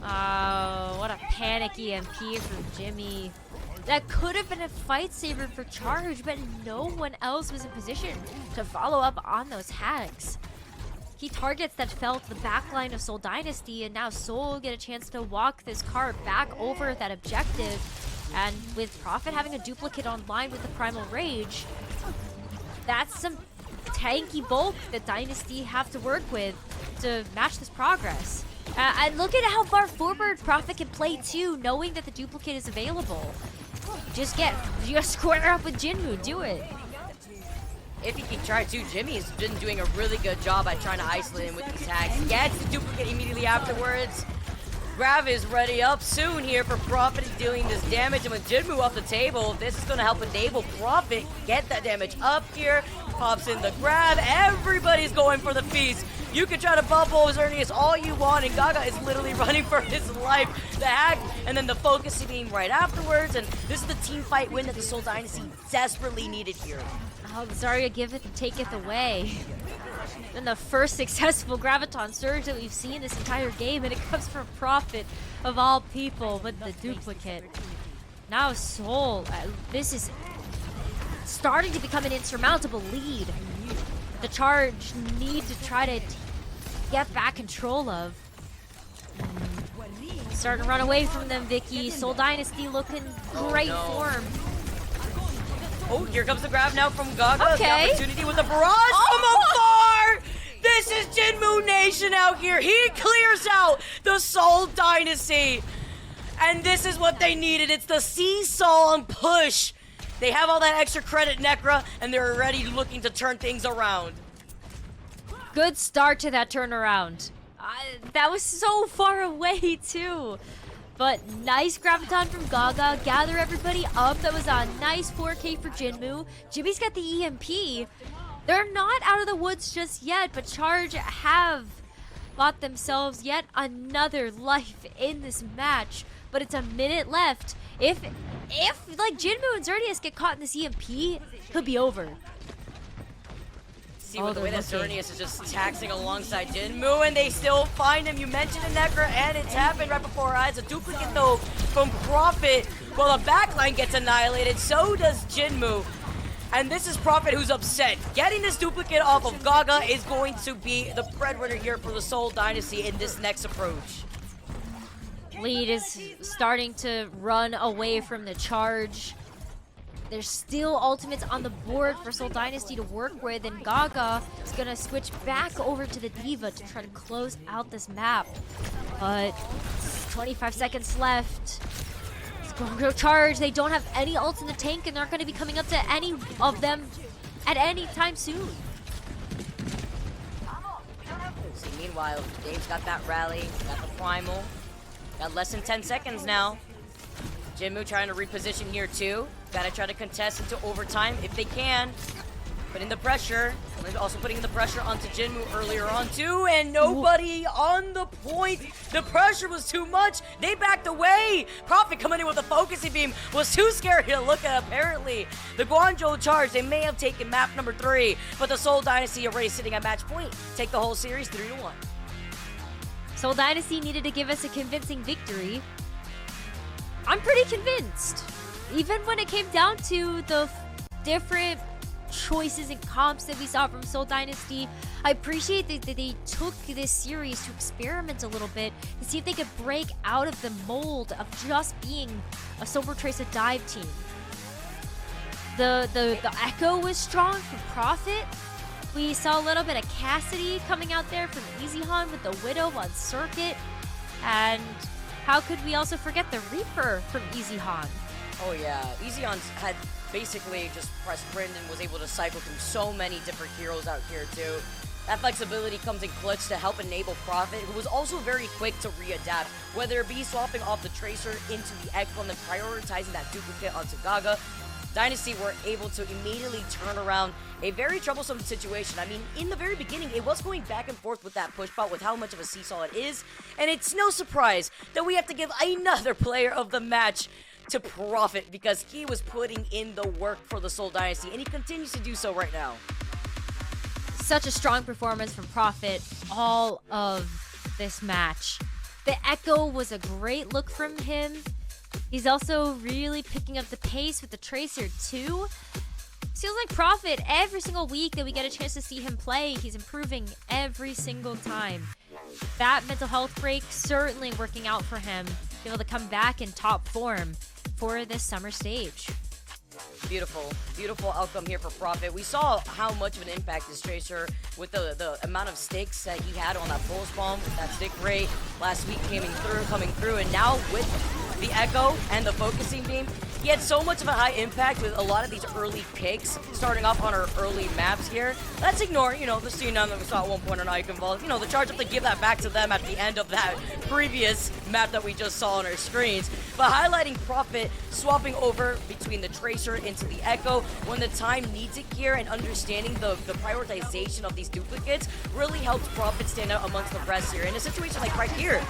Oh, what a panic EMP from Jimmy. That could have been a fight saver for Charge, but no one else was in position to follow up on those hacks. key targets that fell to the backline of Seoul Dynasty, and now Seoul get a chance to walk this cart back over that objective. And with Prophet having a duplicate online with the Primal Rage, that's some tanky bulk that Dynasty have to work with to match this progress. And look at how far forward Prophet can play too, knowing that the duplicate is available. Just square up with Jinmu, do it. If he can try to, Jimmy's been doing a really good job at trying to isolate him with these hacks. Gets the duplicate immediately afterwards. Grav is ready up soon here for Prophet dealing this damage, and with Jinmu off the table, this is going to help enable Prophet get that damage up here. Pops in the grab. Everybody's going for the feast. You can try to bubble Xerneas all you want, and Gaga is literally running for his life. The hack, and then the focusing beam right afterwards, and this is the team fight win that the Seoul Dynasty desperately needed here. Oh, Zarya giveth and taketh away. Then the first successful Graviton Surge that we've seen this entire game, and it comes from Prophet of all people with the duplicate. Now Seoul, this is starting to become an insurmountable lead. The Charge need to try to get back control of. Starting to run away from them, Vicky. Seoul Dynasty looking great form. Oh, here comes the grab now from Gaga. Okay. The opportunity with a barrage from afar. This is Jinmu Nation out here. He clears out the Seoul Dynasty. And this is what they needed. It's the seesaw and push. They have all that extra credit, Necra, and they're already looking to turn things around. Good start to that turnaround. That was so far away, too. But nice Graviton from Gaga. Gather everybody up. That was a nice 4K for Jinmu. Jimmy's got the EMP. They're not out of the woods just yet, but Charge have bought themselves yet another life in this match. But it's a minute left. If like Jinmu and Xerneas get caught in this EMP, it could be over. See with the way that Xerneas is just taxing alongside Jinmu, and they still find him. You mentioned a Necra, and it's happened right before our eyes. A duplicate though from Prophet. Well, the backline gets annihilated, so does Jinmu. And this is Prophet who's upset. Getting this duplicate off of Gaga is going to be the breadwinner here for the Seoul Dynasty in this next approach. Lead is starting to run away from the Charge. There's still ultimates on the board for Seoul Dynasty to work with, and Gaga is going to switch back over to the Diva to try to close out this map. But 25 seconds left. It's Guangzhou Charge. They don't have any ults in the tank, and they're not going to be coming up to any of them at any time soon. See, meanwhile, Dave's got that rally, got the primal. Got less than 10 seconds now. Jinmu trying to reposition here too. Gotta try to contest into overtime if they can. Putting the pressure. Also putting the pressure onto Jinmu earlier on too. And nobody on the point. The pressure was too much. They backed away. Prophet coming in with a focusing beam was too scary to look at apparently. The Guangzhou Charge, they may have taken map number 3. But the Seoul Dynasty already sitting at match point. Take the whole series 3-1. Seoul Dynasty needed to give us a convincing victory. I'm pretty convinced. Even when it came down to the different choices and comps that we saw from Seoul Dynasty, I appreciate that they took this series to experiment a little bit to see if they could break out of the mold of just being a Silver Tracer dive team. The Echo was strong from Prophet. We saw a little bit of Cassidy coming out there from Eichenwalde with the Widow on circuit. And how could we also forget the Reaper from Eichenwalde? Oh yeah, Eichenwalde had basically just pressed sprint and was able to cycle through so many different heroes out here too. That flexibility comes in clutch to help enable Prophet, who was also very quick to readapt, whether it be swapping off the Tracer into the Echo and then prioritizing that duplicate onto Gaga. Dynasty were able to immediately turn around a very troublesome situation. I mean, in the very beginning, it was going back and forth with that push bot with how much of a seesaw it is, and it's no surprise that we have to give another player of the match to Prophet because he was putting in the work for the Seoul Dynasty, and he continues to do so right now. Such a strong performance from Prophet all of this match. The Echo was a great look from him. He's also really picking up the pace with the Tracer too. feels like Prophet, every single week that we get a chance to see him play, he's improving every single time. That mental health break certainly working out for him, be able to come back in top form for this summer stage. Beautiful, beautiful outcome here for Prophet. We saw how much of an impact this Tracer with the amount of sticks that he had on that pulse bomb, with that stick rate last week coming through, and now with the Echo and the focusing beam, he had so much of a high impact with a lot of these early picks, starting off on our early maps here. Let's ignore, the scene that we saw at one point on Eichenwalde. The Charge have to give that back to them at the end of that previous map that we just saw on our screens. But highlighting Prophet swapping over between the Tracer into the Echo when the time needs it here, and understanding the prioritization of these duplicates really helps Prophet stand out amongst the rest here. In a situation like right here,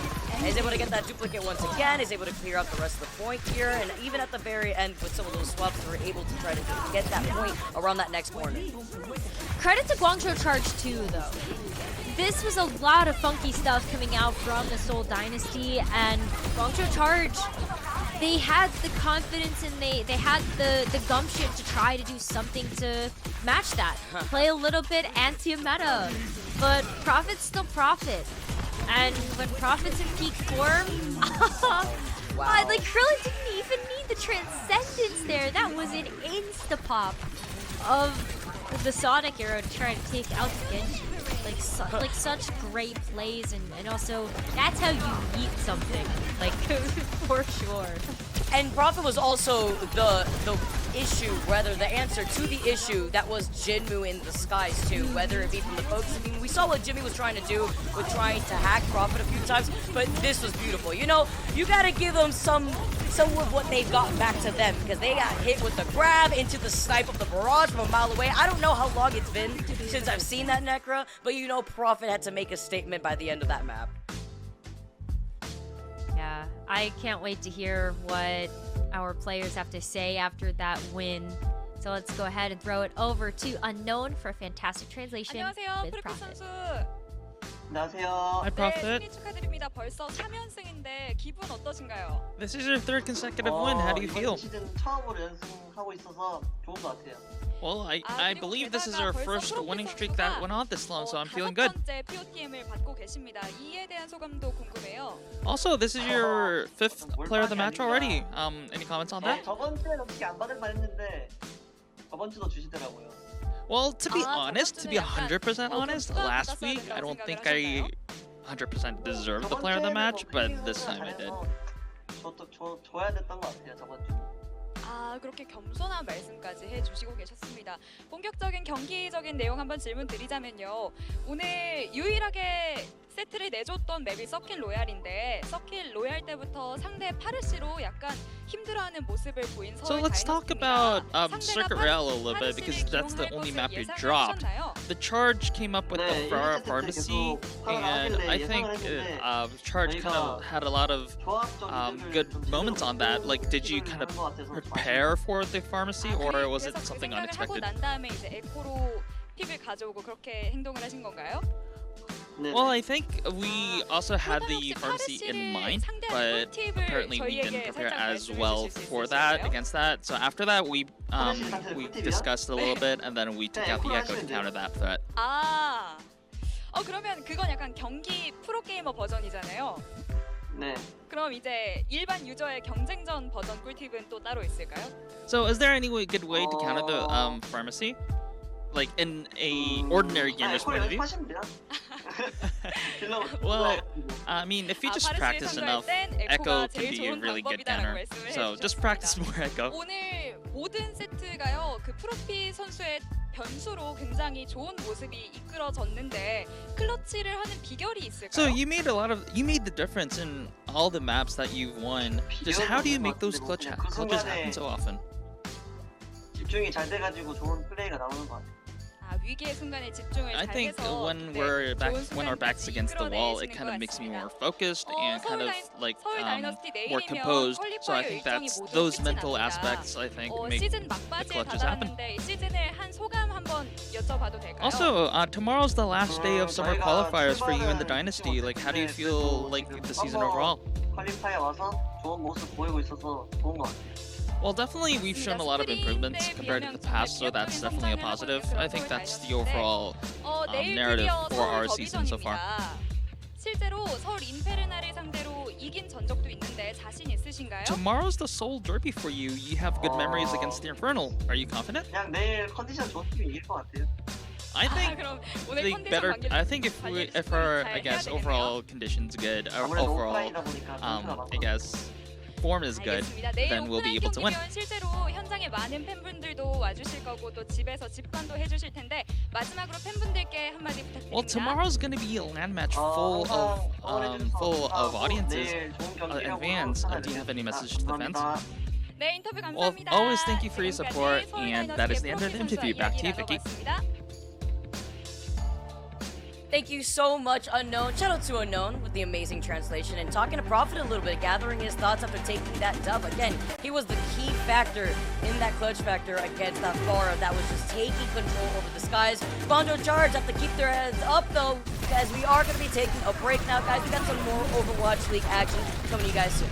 is able to get that duplicate once again, is able to clear out the rest of the point here, and even at the very end with some of those swaps, we're able to try to get that point around that next corner. Credit to Guangzhou Charge too, though. This was a lot of funky stuff coming out from the Seoul Dynasty, and Guangzhou Charge, they had the confidence and they had the gumption to try to do something to match that. Play a little bit anti-meta, but Prophet's still Prophet. And when Prophet's in peak form, wow. like Krillin didn't even need the transcendence there. That was an insta-pop of the Sonic arrow to try to take out the Genji. Like such great plays, and also that's how you eat something, like for sure. And Prophet was also the issue, rather the answer to the issue that was Jinmu in the skies too, whether it be from the folks. I mean, we saw what Jimmy was trying to do with trying to hack Prophet a few times, but this was beautiful. You gotta give them some of what they've got back to them, because they got hit with the grab into the snipe of the barrage from a mile away. I don't know how long it's been since I've seen that Necra, but Prophet had to make a statement by the end of that map. Yeah, I can't wait to hear what our players have to say after that win. So let's go ahead and throw it over to Unknown for a fantastic translation 안녕하세요, with 프리프 Prophet. 선수. 안녕하세요. Hi, Prophet. 승리 축하드립니다. 벌써 3연승인데 기분 어떠신가요? This is your third consecutive win. How do you feel? 이번 시즌 처음으로 연승하고 있어서 좋은 것 같아요. Well, I believe this is our first winning streak that went on this long, so I'm feeling good. 5번째 POTM을 받고 계십니다. 이에 대한 소감도 궁금해요. Also, this is your fifth player of the match already. Any comments on that? 저번 주에 어떻게 안 받을 만했는데 저번 주도 주시더라고요. Well, to be honest, to be 100% honest, last week I don't think I 100% deserved the player of the match, but this time I did. 줘야 됐던 것 같아요, 저번 주. 그렇게 겸손한 말씀까지 해주시고 계셨습니다. 본격적인 경기적인 내용 한번 질문 드리자면요. 오늘 유일하게 세트를 내줬던 맵이 서킷 로얄인데 서킷 로얄 때부터 상대 파르시로 약간 힘들어하는 모습을 보인 So 서울 let's talk about Circuit Rail a little bit, because that's the only map you dropped. The Charge came up with the Farah Pharmacy, and I think Charge kind of had a lot of good moments on that. Like, did you kind of prepare for the pharmacy, or was it something unexpected? 하고 난 다음에 이제 에코로 픽을 가져오고 그렇게 행동을 하신 건가요? Well, I think we also had the pharmacy in mind, but apparently we didn't prepare as well for that, against that. So after that, we discussed a little bit, and then we took out the Echo to counter that threat. 그러면 그건 약간 경기 프로게이머 버전이잖아요. 네. 그럼 이제 일반 유저의 경쟁전 버전 꿀팁은 또 따로 있을까요? So is there any good way to counter the pharmacy? Like in a ordinary gamer's point of view? Well, I mean, if you just practice enough, Echo can be a really good counter. So just practice more Echo. 오늘 모든 세트가요. 그 프로피 선수의 변수로 굉장히 좋은 모습이 이끌어졌는데 클러치를 하는 비결이 있을까요? So you made the difference in all the maps that you've won. Just how do you make those clutches happen so often? 집중이 잘 돼가지고 좋은 플레이가 나오는 것 같아요. 위기의 순간에 집중을 I 잘 think 해서 when our backs against the wall, it kind of makes me more focused and kind of like more composed. So I think those mental aspects I think make 시즌 the 막바지에 clutches happen. 다다랐는데 시즌의 한 소감 한번 여쭤봐도 될까요? Also, tomorrow's the last day of Summer Qualifiers for you in the Dynasty. Like, how do you feel like the season overall? 퀄리파이에 와서 좋은 모습 보이고 있어서 좋은 것 같아요. Well, definitely we've shown a lot of improvements compared to the past, so that's definitely a positive. I think that's the overall narrative for our season so far. 실제로 서울 인페르나를 상대로 이긴 전적도 있는데 자신 있으신가요? Tomorrow's the Seoul Derby for you. You have good memories against the Infernal. Are you confident? 그냥 내일 컨디션 좋은 팀이 이길 것 같아요. I think 그럼 오늘 the 컨디션 better. 관계를 I think if our I guess overall conditions good, our 아무래도 overall 오프라인이다 보니까 선수가 I guess form is good, 알겠습니다. 내일 then we'll be 오프라인 able to win. 경기면 실제로 현장에 많은 팬분들도 와주실 거고 또 집에서 집관도 해주실 텐데 마지막으로 팬분들께 한마디 부탁드립니다. Well, tomorrow's going to be a land match full of audiences and fans. Do you have any message to the fans? 네, 인터뷰 Well, 감사합니다. always thank you for your 지금까지 support, 서울 and 다이너스티의 that is the end of the 프로키 interview. 선수와 Back to you, 이야기 Vicky. 나눠봤습니다. Thank you so much, Unknown. Shout out to Unknown with the amazing translation and talking to Prophet a little bit, gathering his thoughts after taking that dub. Again, he was the key factor in that clutch factor against that Pharah that was just taking control over the skies. Guangzhou Charge have to keep their heads up, though, as we are going to be taking a break now, guys. We got some more Overwatch League action coming to you guys soon.